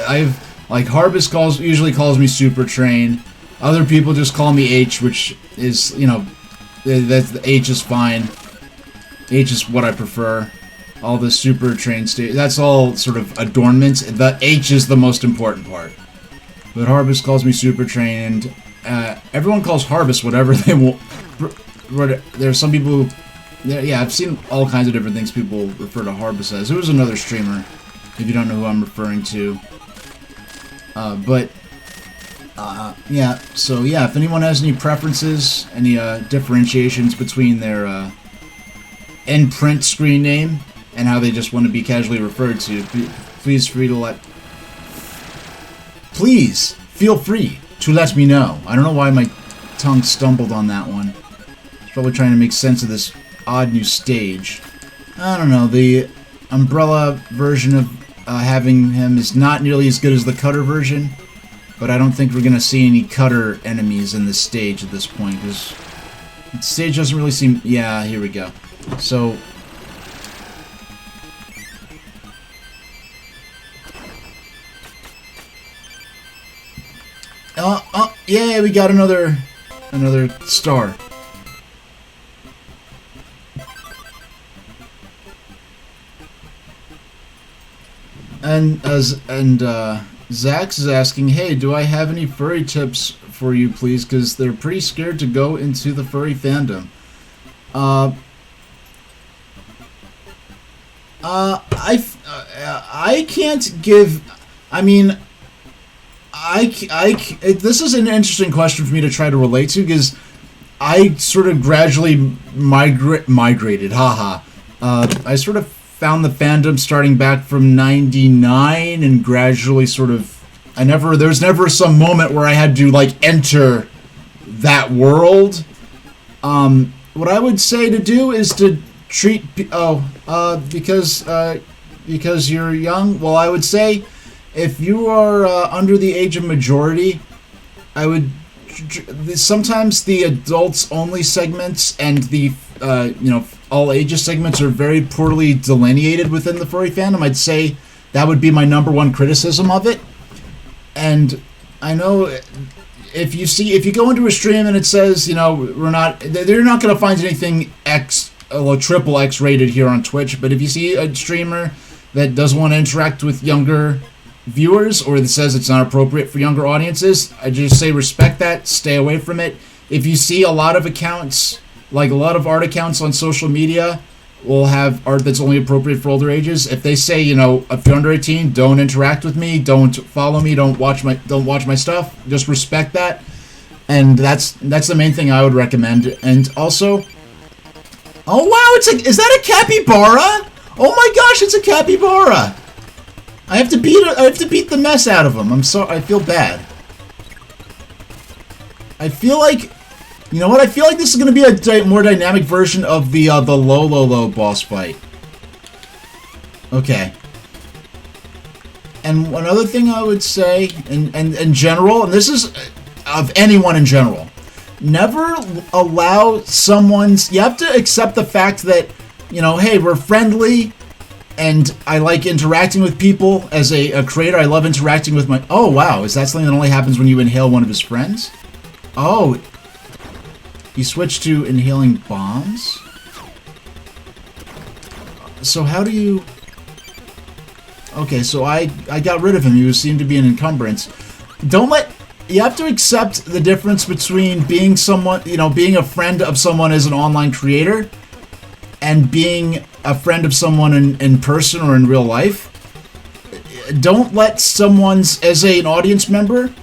Like, Harvest usually calls me Super Train. Other people just call me H, which is, you know, H is fine. H is what I prefer. All the Super Train that's all sort of adornments. The H is the most important part. But Harvest calls me Super Train, and everyone calls Harvest whatever they want. There's some people who... Yeah, I've seen all kinds of different things people refer to Harvest as. There was another streamer, if you don't know who I'm referring to. Yeah, so yeah, if anyone has any preferences, any differentiations between their in-print screen name and how they just want to be casually referred to, please feel free to let me know. I don't know why my tongue stumbled on that one. It's probably trying to make sense of this odd new stage. I don't know, the Umbrella version of having him is not nearly as good as the Cutter version, but I don't think we're going to see any Cutter enemies in this stage at this point, because the stage doesn't really seem... Yeah, here we go. So... yeah, we got another star. And Zax is asking, hey, do I have any furry tips for you, please? Because they're pretty scared to go into the furry fandom. I can't give... I mean... this is an interesting question for me to try to relate to, because I sort of gradually migrated, haha. I sort of found the fandom starting back from '99 and gradually sort of... There's never some moment where I had to, like, enter that world. What I would say to do is to treat... because you're young, well, I would say... If you are under the age of majority, I would... Sometimes the adults-only segments and the, all ages segments are very poorly delineated within the furry fandom. I'd say that would be my #1 criticism of it. And I know if you go into a stream and it says, they're not going to find anything triple X rated here on Twitch, but if you see a streamer that doesn't want to interact with younger viewers, or that says it's not appropriate for younger audiences, I just say respect that, stay away from it. If you see a lot of accounts, like a lot of art accounts on social media will have art that's only appropriate for older ages, if they say, if you're under 18, don't interact with me, don't follow me, don't watch my stuff, just respect that. And that's the main thing I would recommend. And also, oh wow, is that a capybara? Oh my gosh, it's a capybara. I have to beat the mess out of him. I'm sorry. I feel bad. I feel like, you know what? I feel like this is going to be a more dynamic version of the low boss fight. Okay. And one other thing I would say, in general, and this is of anyone in general, never allow someone's... You have to accept the fact that, you know, hey, we're friendly, and I like interacting with people. As a creator, I love interacting with my... Oh, wow. Is that something that only happens when you inhale one of his friends? Oh. You switch to inhaling bombs? So how do you... Okay, so I got rid of him. He seemed to be an encumbrance. Don't let... You have to accept the difference between being someone, you know, being a friend of someone as an online creator and being a friend of someone in person or in real life. Don't let someone's, as an audience member,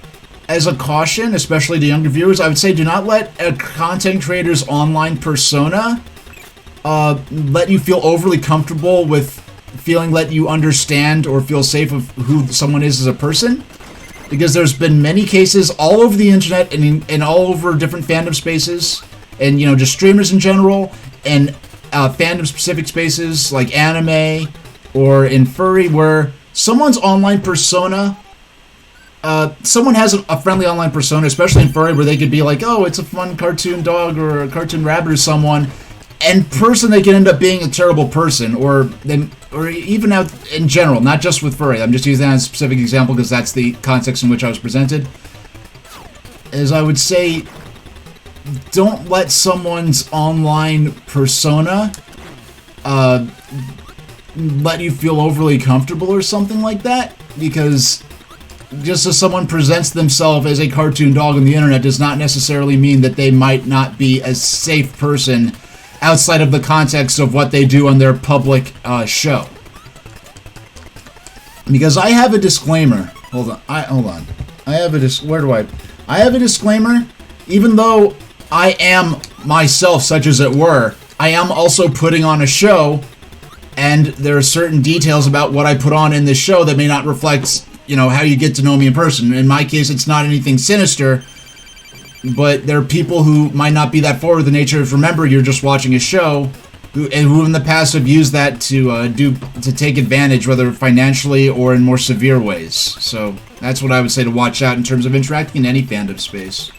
as a caution, especially to younger viewers, I would say do not let a content creator's online persona let you feel overly comfortable with feeling that you understand or feel safe of who someone is as a person. Because there's been many cases all over the internet and all over different fandom spaces, and, you know, just streamers in general, and fandom-specific spaces like anime or in furry, where someone's online persona, someone has a friendly online persona, especially in furry, where they could be like, oh, it's a fun cartoon dog or a cartoon rabbit or someone, and in person they can end up being a terrible person, or even out in general, not just with furry. I'm just using that as a specific example because that's the context in which I was presented. As I would say, don't let someone's online persona let you feel overly comfortable or something like that, because just as someone presents themselves as a cartoon dog on the internet does not necessarily mean that they might not be a safe person outside of the context of what they do on their public show. Because I have a disclaimer. Hold on. I have a I have a disclaimer. Even though I am myself, such as it were, I am also putting on a show, and there are certain details about what I put on in this show that may not reflect, you know, how you get to know me in person. In my case, it's not anything sinister, but there are people who might not be that forward with the nature of, remember, you're just watching a show, who in the past have used that to take advantage, whether financially or in more severe ways. So that's what I would say to watch out in terms of interacting in any fandom space.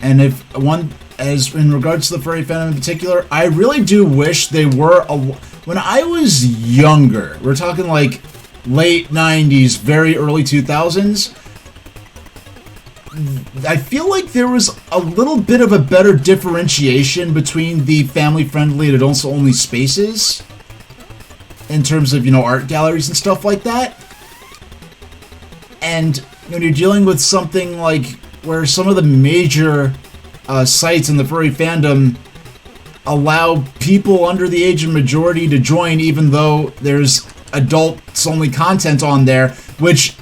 And as in regards to the furry fandom in particular, I really do wish they were when I was younger, we're talking like late 90s, very early 2000s, I feel like there was a little bit of a better differentiation between the family-friendly and adults-only spaces in terms of, you know, art galleries and stuff like that. And when you're dealing with something like where some of the major sites in the furry fandom allow people under the age of majority to join, even though there's adults-only content on there, which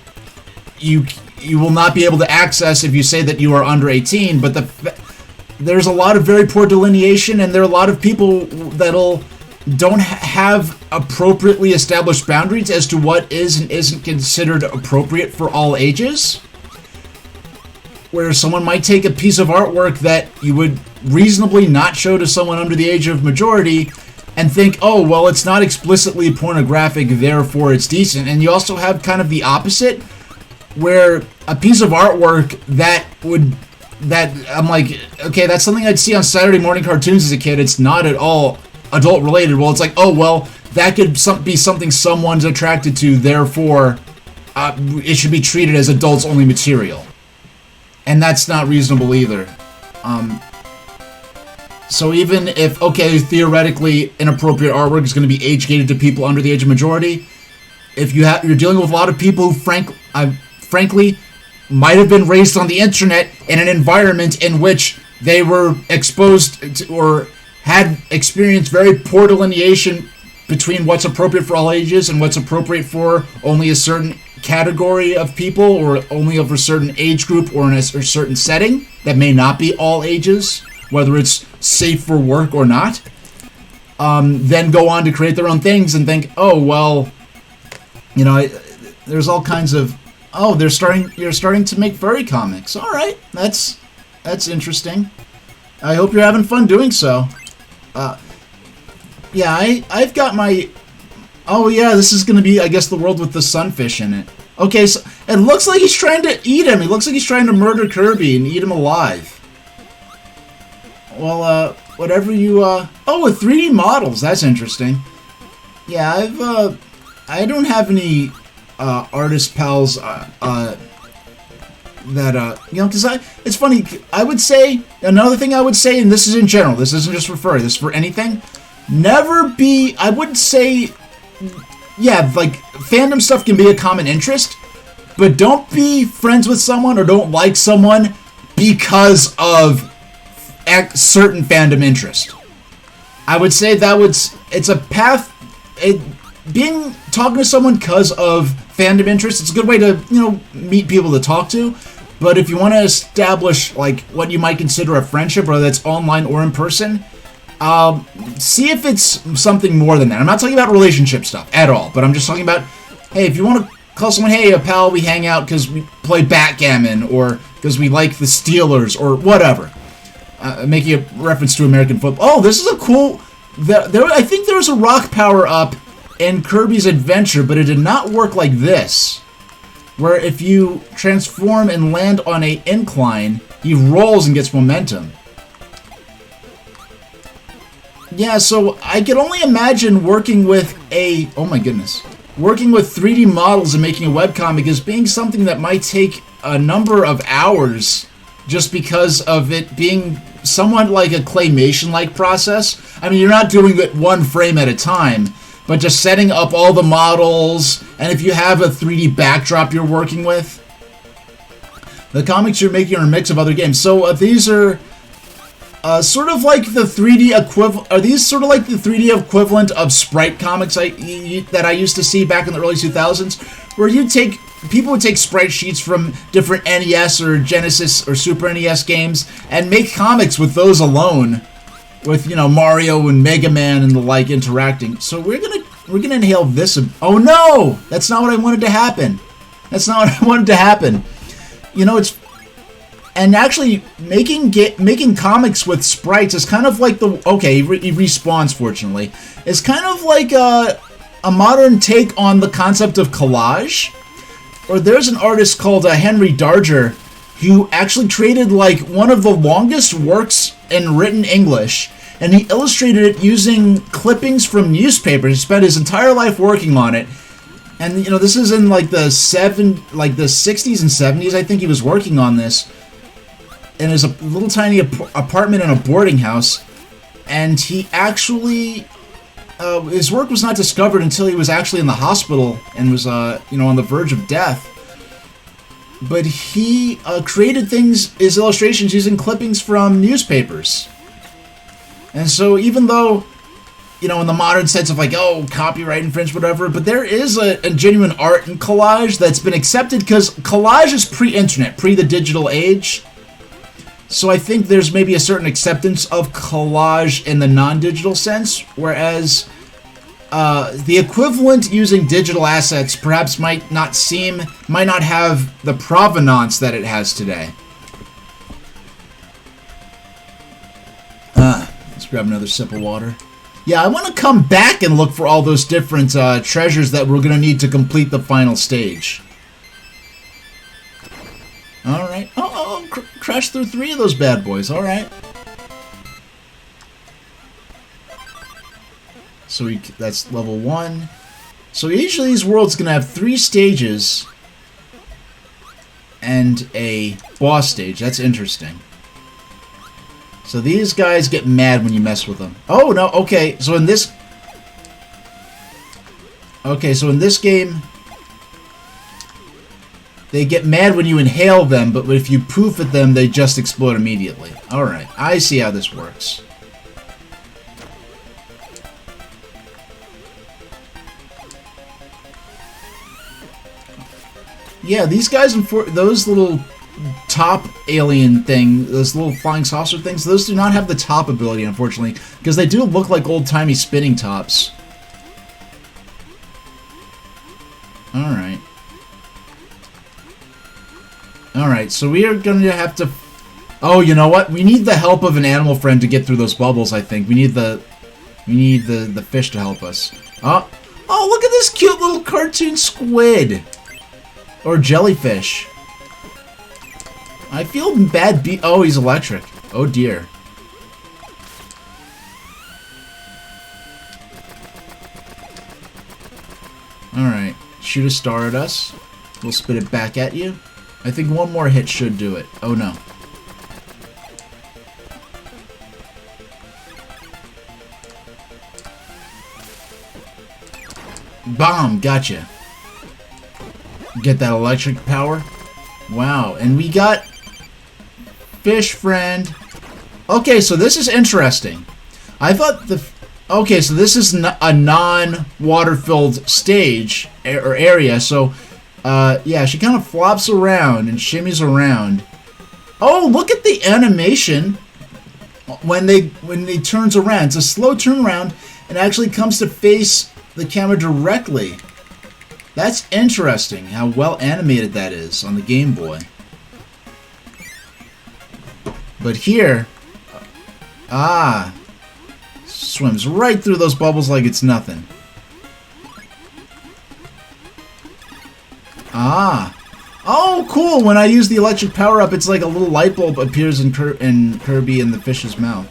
you will not be able to access if you say that you are under 18, but there's a lot of very poor delineation, and there are a lot of people that'll don't have appropriately established boundaries as to what is and isn't considered appropriate for all ages. Where someone might take a piece of artwork that you would reasonably not show to someone under the age of majority and think, oh, well, it's not explicitly pornographic, therefore it's decent. And you also have kind of the opposite, where a piece of artwork that I'm like, okay, that's something I'd see on Saturday morning cartoons as a kid. It's not at all adult related. Well, it's like, oh, well, that could be something someone's attracted to, therefore it should be treated as adults only material. And that's not reasonable either. So even if, okay, theoretically inappropriate artwork is going to be age gated to people under the age of majority, if you're dealing with a lot of people who frankly might have been raised on the internet in an environment in which they were exposed to, or had experienced very poor delineation between what's appropriate for all ages and what's appropriate for only a certain category of people, or only of a certain age group, or in a certain setting that may not be all ages, whether it's safe for work or not, then go on to create their own things and think, oh, well, you know, there's all kinds of, oh, you're starting to make furry comics. All right, that's Yeah, I've got my... Oh yeah, this is going to be, I guess, the world with the sunfish in it. Okay, so it looks like he's trying to eat him. He looks like he's trying to murder Kirby and eat him alive. Well, whatever you, Oh, with 3D models. That's interesting. Yeah, I don't have any, artist pals, that, you know, because it's funny, I would say, another thing I would say, and this is in general, this isn't just for furry, this is for anything, never be, I would say, yeah, like, fandom stuff can be a common interest, but don't be friends with someone or don't like someone because of certain fandom interest. I would say it's a path, talking to someone because of fandom interest, it's a good way to, you know, meet people to talk to, but if you want to establish, like, what you might consider a friendship, whether that's online or in person, see if it's something more than that. I'm not talking about relationship stuff at all, but I'm just talking about, hey, if you want to call someone, hey, a pal, we hang out because we play backgammon, or because we like the Steelers, or whatever. Making a reference to American football. Oh, this is a cool... I think there was a rock power-up in Kirby's Adventure, but it did not work like this. Where if you transform and land on an incline, he rolls and gets momentum. Yeah, so I can only imagine working with oh my goodness, working with 3D models and making a webcomic as being something that might take a number of hours just because of it being somewhat like a claymation-like process. I mean, you're not doing it one frame at a time, but just setting up all the models, and if you have a 3D backdrop you're working with. The comics you're making are a mix of other games. So these are sort of like the 3D equivalent. Are these sort of like the 3D equivalent of sprite comics that I used to see back in the early 2000s, where people would take sprite sheets from different NES or Genesis or Super NES games and make comics with those alone, with, you know, Mario and Mega Man and the like interacting. So we're gonna inhale this. Oh no, that's not what I wanted to happen. That's not what I wanted to happen. You know, and actually making comics with sprites is kind of like okay, he respawns, fortunately. It's kind of like a modern take on the concept of collage. Or there's an artist called Henry Darger who actually created like one of the longest works in written English, and he illustrated it using clippings from newspapers. He spent his entire life working on it. And, you know, this is in like the 60s and 70s, I think he was working on this. And there's a little tiny apartment in a boarding house. And he actually, his work was not discovered until he was actually in the hospital and was, you know, on the verge of death. But he created his illustrations using clippings from newspapers. And so even though, you know, in the modern sense of like, oh, copyright infringement, whatever, but there is a genuine art in collage that's been accepted because collage is pre-internet, pre the digital age. So I think there's maybe a certain acceptance of collage in the non-digital sense, whereas the equivalent using digital assets perhaps might not have the provenance that it has today. Let's grab another sip of water. Yeah, I want to come back and look for all those different treasures that we're going to need to complete the final stage. Alright. Oh, crashed through 3 of those bad boys. Alright. So that's level 1. So each of these worlds going to have 3 stages and a boss stage. That's interesting. So these guys get mad when you mess with them. Oh, no, okay. So in this... Okay, so in this game... They get mad when you inhale them, but if you poof at them, they just explode immediately. Alright, I see how this works. Yeah, these guys, those little top alien thing, those little flying saucer things, those do not have the top ability, unfortunately, because they do look like old-timey spinning tops. Alright. Alright, so we are going to have to... Oh, you know what? We need the help of an animal friend to get through those bubbles, I think. We need the We need the fish to help us. Oh, look at this cute little cartoon squid. Or jellyfish. I feel bad oh, he's electric. Oh dear. Alright, shoot a star at us. We'll spit it back at you. I think one more hit should do it. Oh no. Bomb, gotcha. Get that electric power. Wow, and we got fish friend. Okay, so this is interesting. I thought okay, so this is a non-water-filled stage or area. So, yeah, she kind of flops around and shimmies around. Oh, look at the animation when they turns around. It's a slow turnaround and actually comes to face the camera directly. That's interesting how well animated that is on the Game Boy. But here, swims right through those bubbles like it's nothing. Oh, cool! When I use the electric power-up, it's like a little light bulb appears in Kirby and the fish's mouth.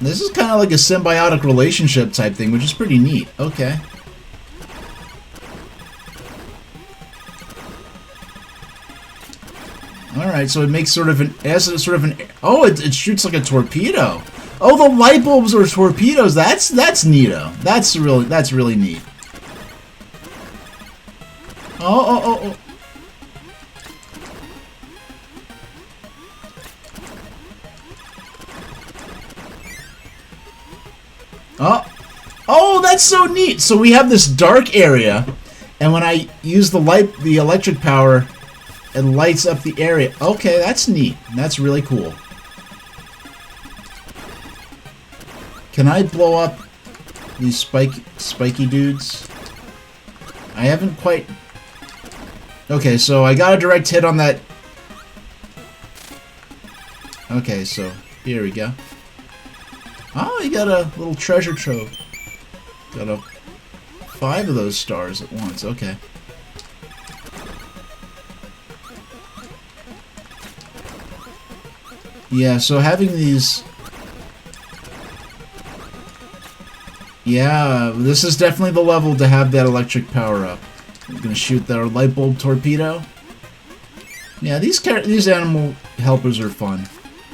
This is kind of like a symbiotic relationship type thing, which is pretty neat. Okay. Alright, so it makes sort of an... Oh, it shoots like a torpedo. Oh, the light bulbs are torpedoes. That's neato. That's really neat. Oh. Oh, that's so neat. So we have this dark area, and when I use the electric power, it lights up the area. Okay, that's neat. That's really cool. Can I blow up these spiky dudes? I haven't quite... Okay, so I got a direct hit on that. Okay, so here we go. Oh, you got a little treasure trove. Got 5 of those stars at once. Okay. Yeah, so having these... Yeah, this is definitely the level to have that electric power up. I'm gonna shoot their light bulb torpedo. Yeah, these animal helpers are fun.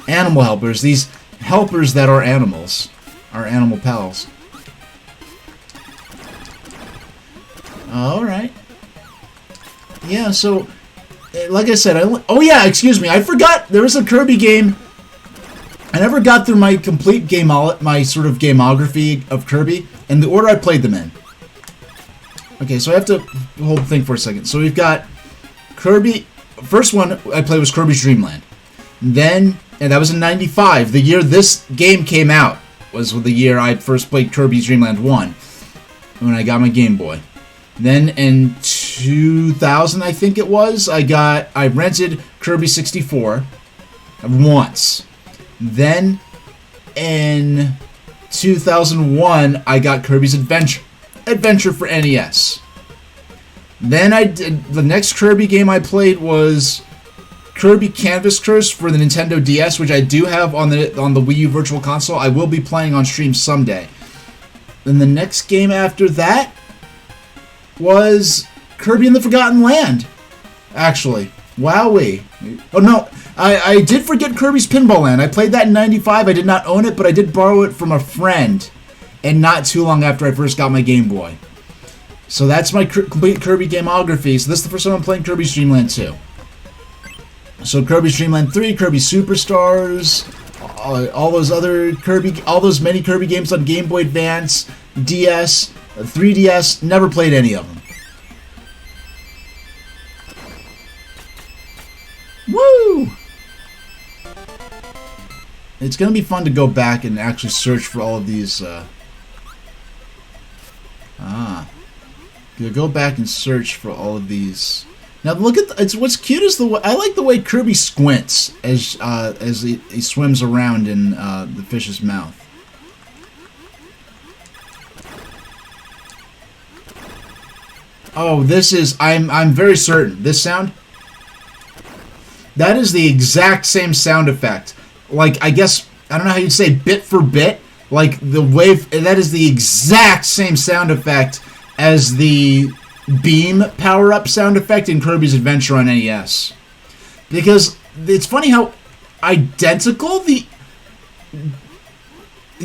Animal helpers, these helpers that are animals. Our animal pals. Alright. Yeah, so... Like I said, oh yeah, excuse me, I forgot there was a Kirby game. I never got through my complete my sort of gameography of Kirby and the order I played them in. Okay, so I have to hold the thing for a second. So we've got Kirby. First one I played was Kirby's Dream Land. Then, and that was in '95. The year this game came out was the year I first played Kirby's Dream Land 1 when I got my Game Boy. Then in 2000, I think it was, I rented Kirby 64 once. Then in 2001, I got Kirby's Adventure for NES. Then the next Kirby game I played was Kirby Canvas Curse for the Nintendo DS, which I do have on the Wii U Virtual Console. I will be playing on stream someday. Then the next game after that was Kirby in the Forgotten Land. Actually, wowee. Oh no, I did forget Kirby's Pinball Land. I played that in '95. I did not own it, but I did borrow it from a friend, and not too long after I first got my Game Boy. So that's my complete Kirby gameography. So this is the first time I'm playing Kirby's Dream Land 2. So Kirby's Dream Land 3, Kirby Superstars, all those other Kirby, all those many Kirby games on Game Boy Advance, DS, 3DS, never played any of them. Woo! It's gonna be fun to go back and actually search for all of these. Go back and search for all of these. Now look at what's cute is the way I like the way Kirby squints as he swims around in the fish's mouth. Oh, this is... I'm very certain. This sound? That is the exact same sound effect. Like, I guess... I don't know how you'd say bit for bit. Like, the wave... That is the exact same sound effect as the beam power-up sound effect in Kirby's Adventure on NES. Because it's funny how identical the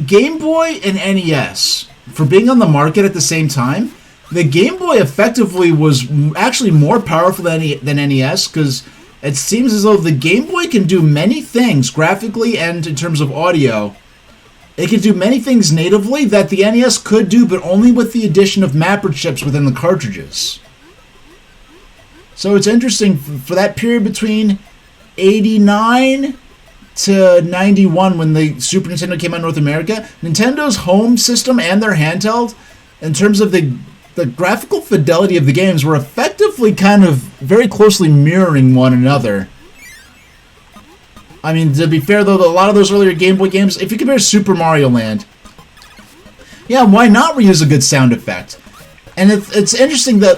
Game Boy and NES, for being on the market at the same time, the Game Boy effectively was actually more powerful than NES, because it seems as though the Game Boy can do many things graphically and in terms of audio. It can do many things natively that the NES could do, but only with the addition of mapper chips within the cartridges. So it's interesting, for that period between 89 to 91, when the Super Nintendo came out in North America, Nintendo's home system and their handheld, in terms of the graphical fidelity of the games, were effectively kind of very closely mirroring one another. I mean, to be fair though, a lot of those earlier Game Boy games, if you compare Super Mario Land, yeah, why not reuse a good sound effect? And it's interesting that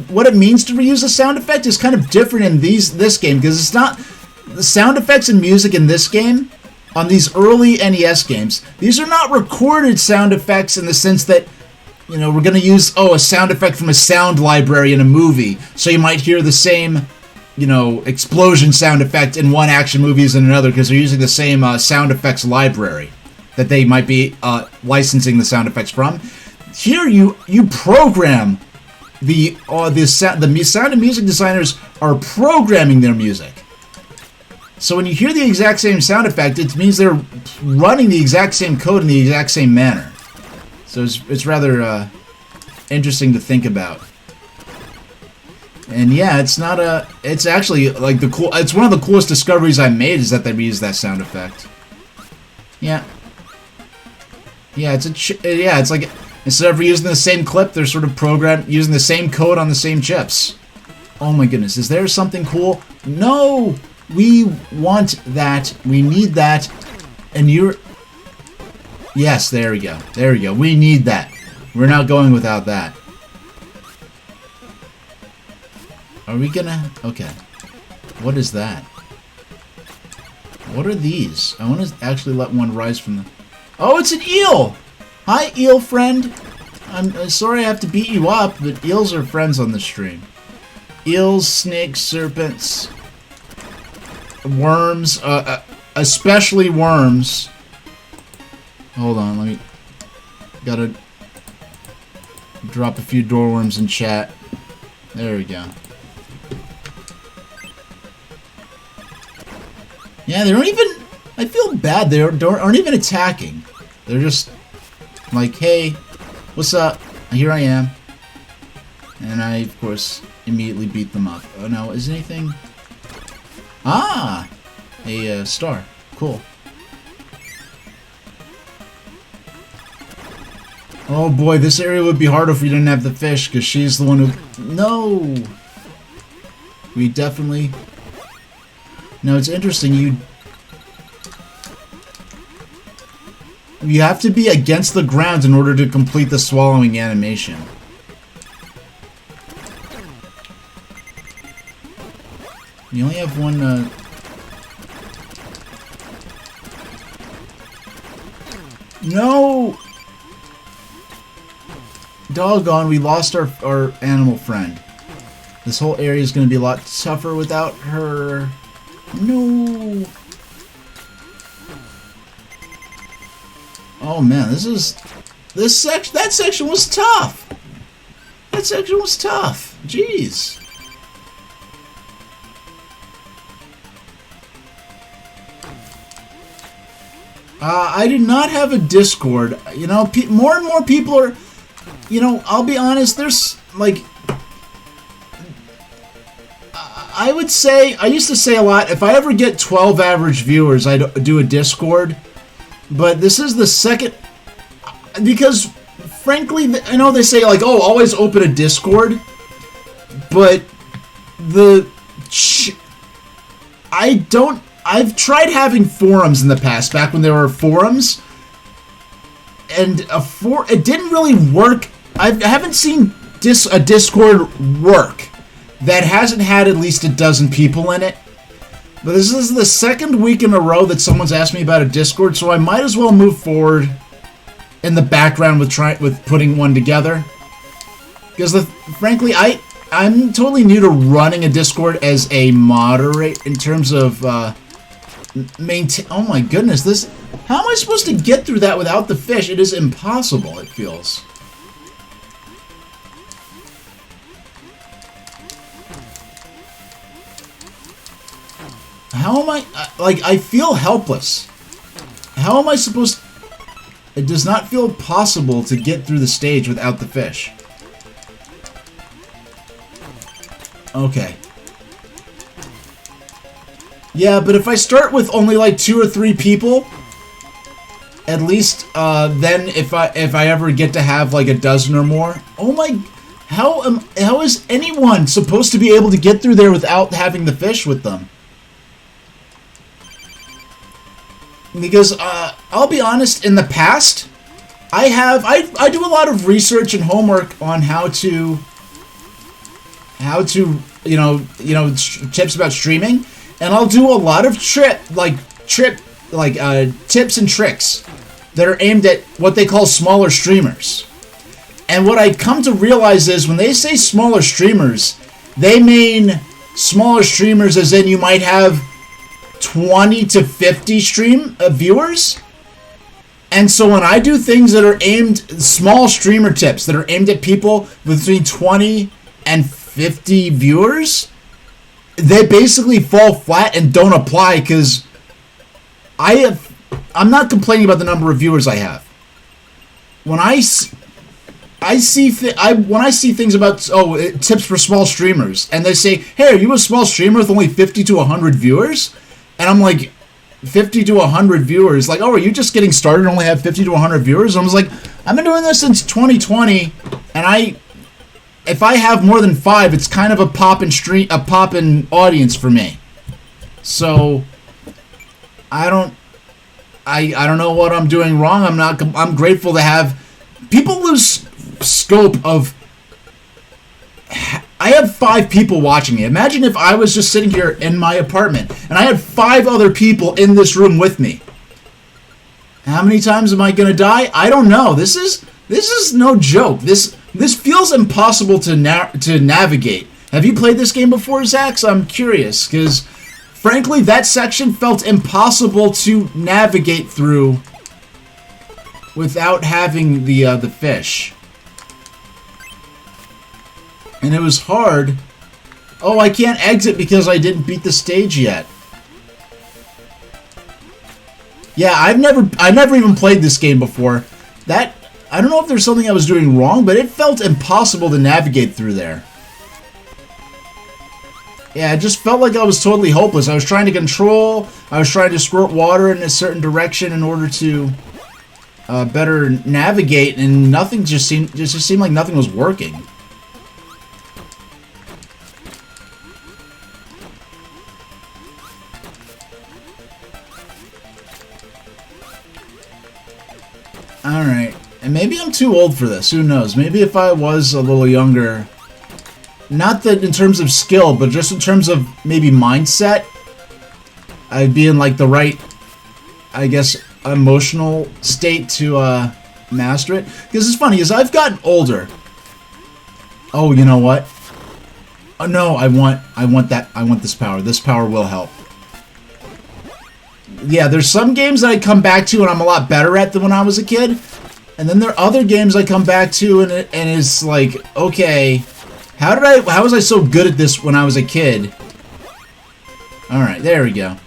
what it means to reuse a sound effect is kind of different in this game, because it's not the sound effects and music in this game on these early NES games. These are not recorded sound effects in the sense that, you know, we're going to use a sound effect from a sound library in a movie, so you might hear the same, you know, explosion sound effect in one action movie as in another, because they're using the same sound effects library that they might be licensing the sound effects from. Here, you program the sound and music designers are programming their music. So when you hear the exact same sound effect, it means they're running the exact same code in the exact same manner. So it's rather interesting to think about. And yeah, it's actually like it's one of the coolest discoveries I made, is that they reused that sound effect. Yeah. Yeah, it's like, instead of reusing the same clip, they're sort of using the same code on the same chips. Oh my goodness, is there something cool? No! We want that. We need that. And you're... Yes, there we go. There we go. We need that. We're not going without that. Are we gonna... Okay. What is that? What are these? I want to actually let one rise from the... Oh, it's an eel! Hi, eel friend. I'm sorry I have to beat you up, but eels are friends on the stream. Eels, snakes, serpents, worms, especially worms. Hold on, let me... Gotta drop a few doorworms in chat. There we go. Yeah, they don't even... I feel bad. They aren't even attacking. They're just like, hey, what's up? Here I am. And I, of course, immediately beat them up. Oh no, is anything... Ah! A star. Cool. Oh boy, this area would be harder if we didn't have the fish, because she's the one who... No! We definitely... No, it's interesting, you have to be against the ground in order to complete the swallowing animation. You only have one, No! Doggone, we lost our animal friend. This whole area is going to be a lot tougher without her. No! Oh man, that section was tough! That section was tough. Jeez. I did not have a Discord. You know, more and more people are... You know, I'll be honest, there's, like... I would say... I used to say a lot, if I ever get 12 average viewers, I'd do a Discord. But this is the second... Because, frankly, I know they say, like, oh, always open a Discord. But... I've tried having forums in the past, back when there were forums, and it didn't really work. I haven't seen a Discord work that hasn't had at least a dozen people in it. But this is the second week in a row that someone's asked me about a Discord, so I might as well move forward in the background with putting one together. Because frankly, I'm totally new to running a Discord as a moderate in terms of maintain. Oh my goodness, how am I supposed to get through that without the fish? It is impossible, it feels. How am I, like, I feel helpless. How am I supposed, it does not feel possible to get through the stage without the fish. Okay. Yeah, but if I start with only like 2 or 3 people, at least, then if I ever get to have like a dozen or more, oh my, how is anyone supposed to be able to get through there without having the fish with them? Because, I'll be honest, in the past, I do a lot of research and homework on how to, tips about streaming, and I'll do a lot of tips and tricks that are aimed at what they call smaller streamers. And what I come to realize is when they say smaller streamers, they mean smaller streamers as in you might have 20 to 50 viewers. And so when I do things that are small streamer tips that are aimed at people between 20 and 50 viewers, they basically fall flat and don't apply because I'm not complaining about the number of viewers I have. When I see things about tips for small streamers, and they say, "Hey, are you a small streamer with only 50 to 100 viewers?" And I'm like, 50 to 100 viewers? Like, oh, are you just getting started and only have 50 to 100 viewers? And I was like, I've been doing this since 2020, and if I have more than 5, it's kind of a pop in audience for me. So I don't know what I'm doing wrong. I'm grateful to have people lose scope of. I have 5 people watching me. Imagine if I was just sitting here in my apartment and I had 5 other people in this room with me. How many times am I gonna die? I don't know. This is no joke. This feels impossible to navigate. Have you played this game before, Zax? I'm curious, because frankly, that section felt impossible to navigate through without having the fish. And it was hard. Oh, I can't exit because I didn't beat the stage yet. Yeah, I've never even played this game before. I don't know if there's something I was doing wrong, but it felt impossible to navigate through there. Yeah, it just felt like I was totally hopeless. I was trying to control, I was trying to squirt water in a certain direction in order to better navigate, and nothing just seemed like nothing was working. Alright, and maybe I'm too old for this, who knows? Maybe if I was a little younger, not that in terms of skill, but just in terms of maybe mindset, I'd be in like the right, I guess, emotional state to master it. Because it's funny, as I've gotten older, oh, you know what? Oh no, I want this power. This power will help. Yeah, there's some games that I come back to and I'm a lot better at than when I was a kid. And then there are other games I come back to and it's like, okay, how was I so good at this when I was a kid? Alright, there we go.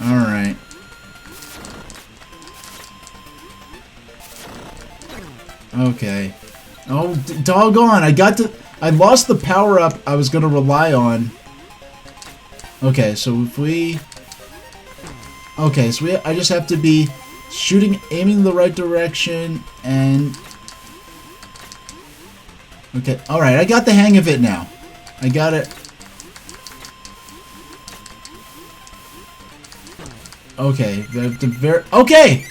Alright. Okay. Oh, doggone. I lost the power-up I was going to rely on. Okay, so if we... Okay, so I just have to be aiming the right direction, and... Okay, alright, I got the hang of it now. I got it. Okay, okay!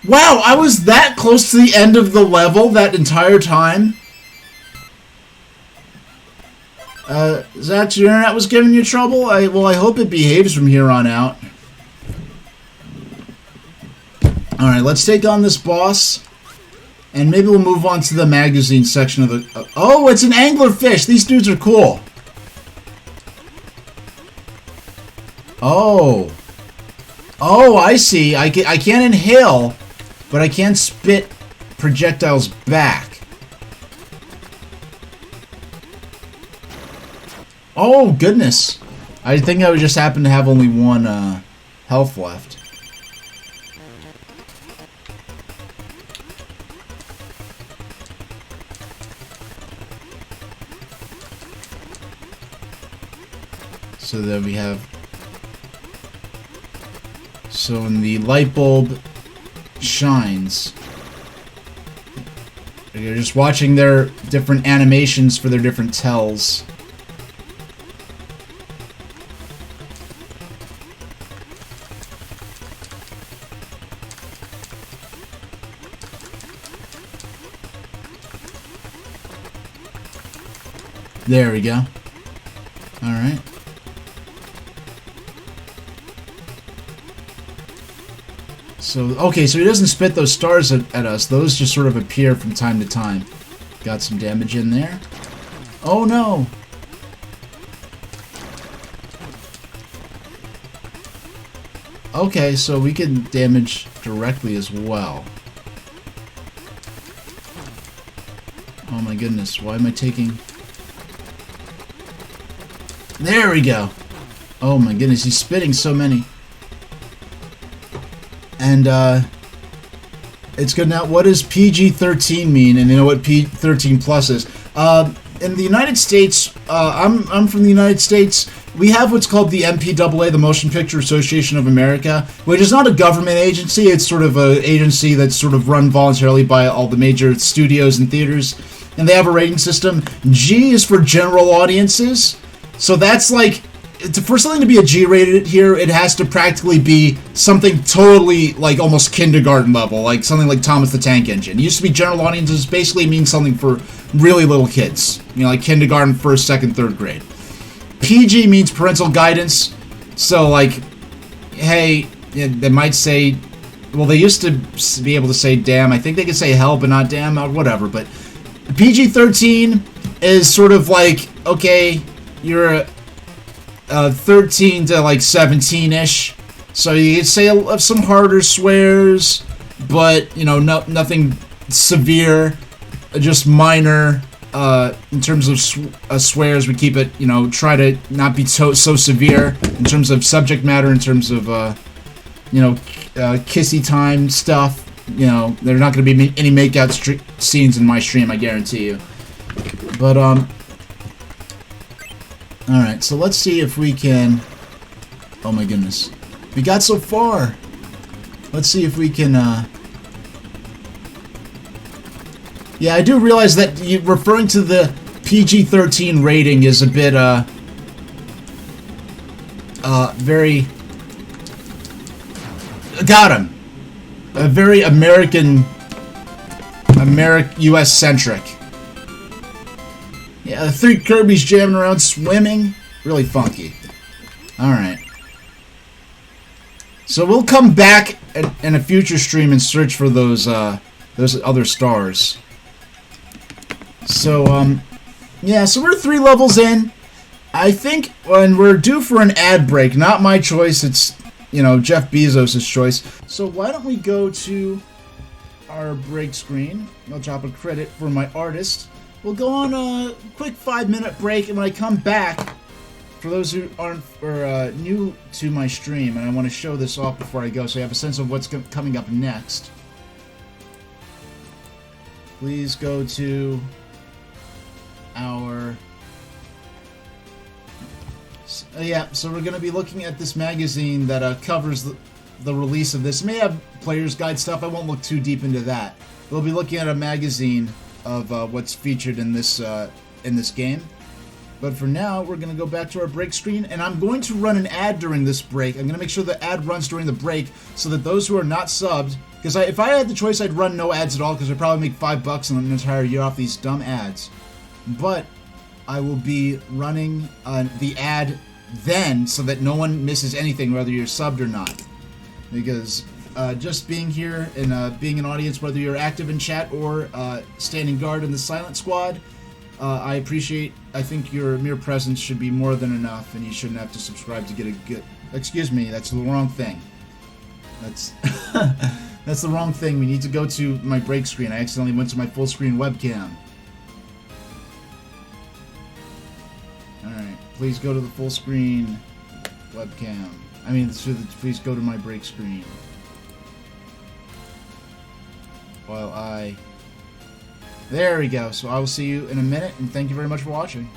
Wow, I was that close to the end of the level that entire time? Is that your internet was giving you trouble? Well, I hope it behaves from here on out. Alright, let's take on this boss. And maybe we'll move on to the magazine section of the... oh, it's an anglerfish! These dudes are cool! Oh. Oh, I see. I can't inhale, but I can spit projectiles back. Oh, goodness. I think I would just happen to have only one health left. So then we have... so when the light bulb shines, you're just watching their different animations for their different tells. There we go. Alright. So, okay, so he doesn't spit those stars at us. Those just sort of appear from time to time. Got some damage in there. Oh, no! Okay, so we can damage directly as well. Oh my goodness, why am I taking... there we go! Oh my goodness, he's spitting so many. And, it's good. Now, what does PG-13 mean? And you know what P13 plus is? In the United States, I'm from the United States, we have what's called the MPAA, the Motion Picture Association of America, which is not a government agency. It's sort of an agency that's sort of run voluntarily by all the major studios and theaters, and they have a rating system. G is for general audiences, so that's like... for something to be a G-rated here, it has to practically be something totally, like, almost kindergarten level, like something like Thomas the Tank Engine. It used to be general audiences, basically means something for really little kids. You know, like kindergarten, first, second, third grade. PG means parental guidance, so, like, hey, they might say... well, they used to be able to say damn. I think they could say hell, but not damn, or whatever, but... PG-13 is sort of like, okay, you're... 13 to like 17-ish, so you can say some harder swears, but you know, nothing severe, just minor. In terms of swears, we keep it, you know, try to not be so severe in terms of subject matter, in terms of you know, kissy time stuff. You know, there's not going to be any makeout scenes in my stream, I guarantee you. But alright, so let's see if we can... oh my goodness. We got so far! Let's see if we can, yeah, I do realize that referring to the PG-13 rating is a bit, very... got him! A very US-centric. Yeah, the three Kirby's jamming around swimming. Really funky. Alright. So we'll come back in a future stream and search for those other stars. So, yeah, so we're 3 levels in. I think when we're due for an ad break, not my choice, it's, you know, Jeff Bezos' choice. So why don't we go to our break screen. I'll drop a credit for my artist. We'll go on a quick 5-minute break, and when I come back, for those who aren't or new to my stream, and I want to show this off before I go so you have a sense of what's coming up next, please go to our... yeah, so we're going to be looking at this magazine that covers the release of this. It may have player's guide stuff. I won't look too deep into that. We'll be looking at a magazine of what's featured in this game. But for now, we're going to go back to our break screen, and I'm going to run an ad during this break. I'm going to make sure the ad runs during the break so that those who are not subbed, because if I had the choice, I'd run no ads at all, because I'd probably make $5 in an entire year off these dumb ads. But I will be running the ad then so that no one misses anything, whether you're subbed or not. Because just being here and being an audience, whether you're active in chat or standing guard in the silent squad, I appreciate. I think your mere presence should be more than enough, and you shouldn't have to subscribe to get a good. Excuse me, that's the wrong thing. That's that's the wrong thing. We need to go to my break screen. I accidentally went to my full screen webcam. All right, please go to the full screen webcam. I mean, please go to my break screen. While I... There we go. So I will see you in a minute, and thank you very much for watching.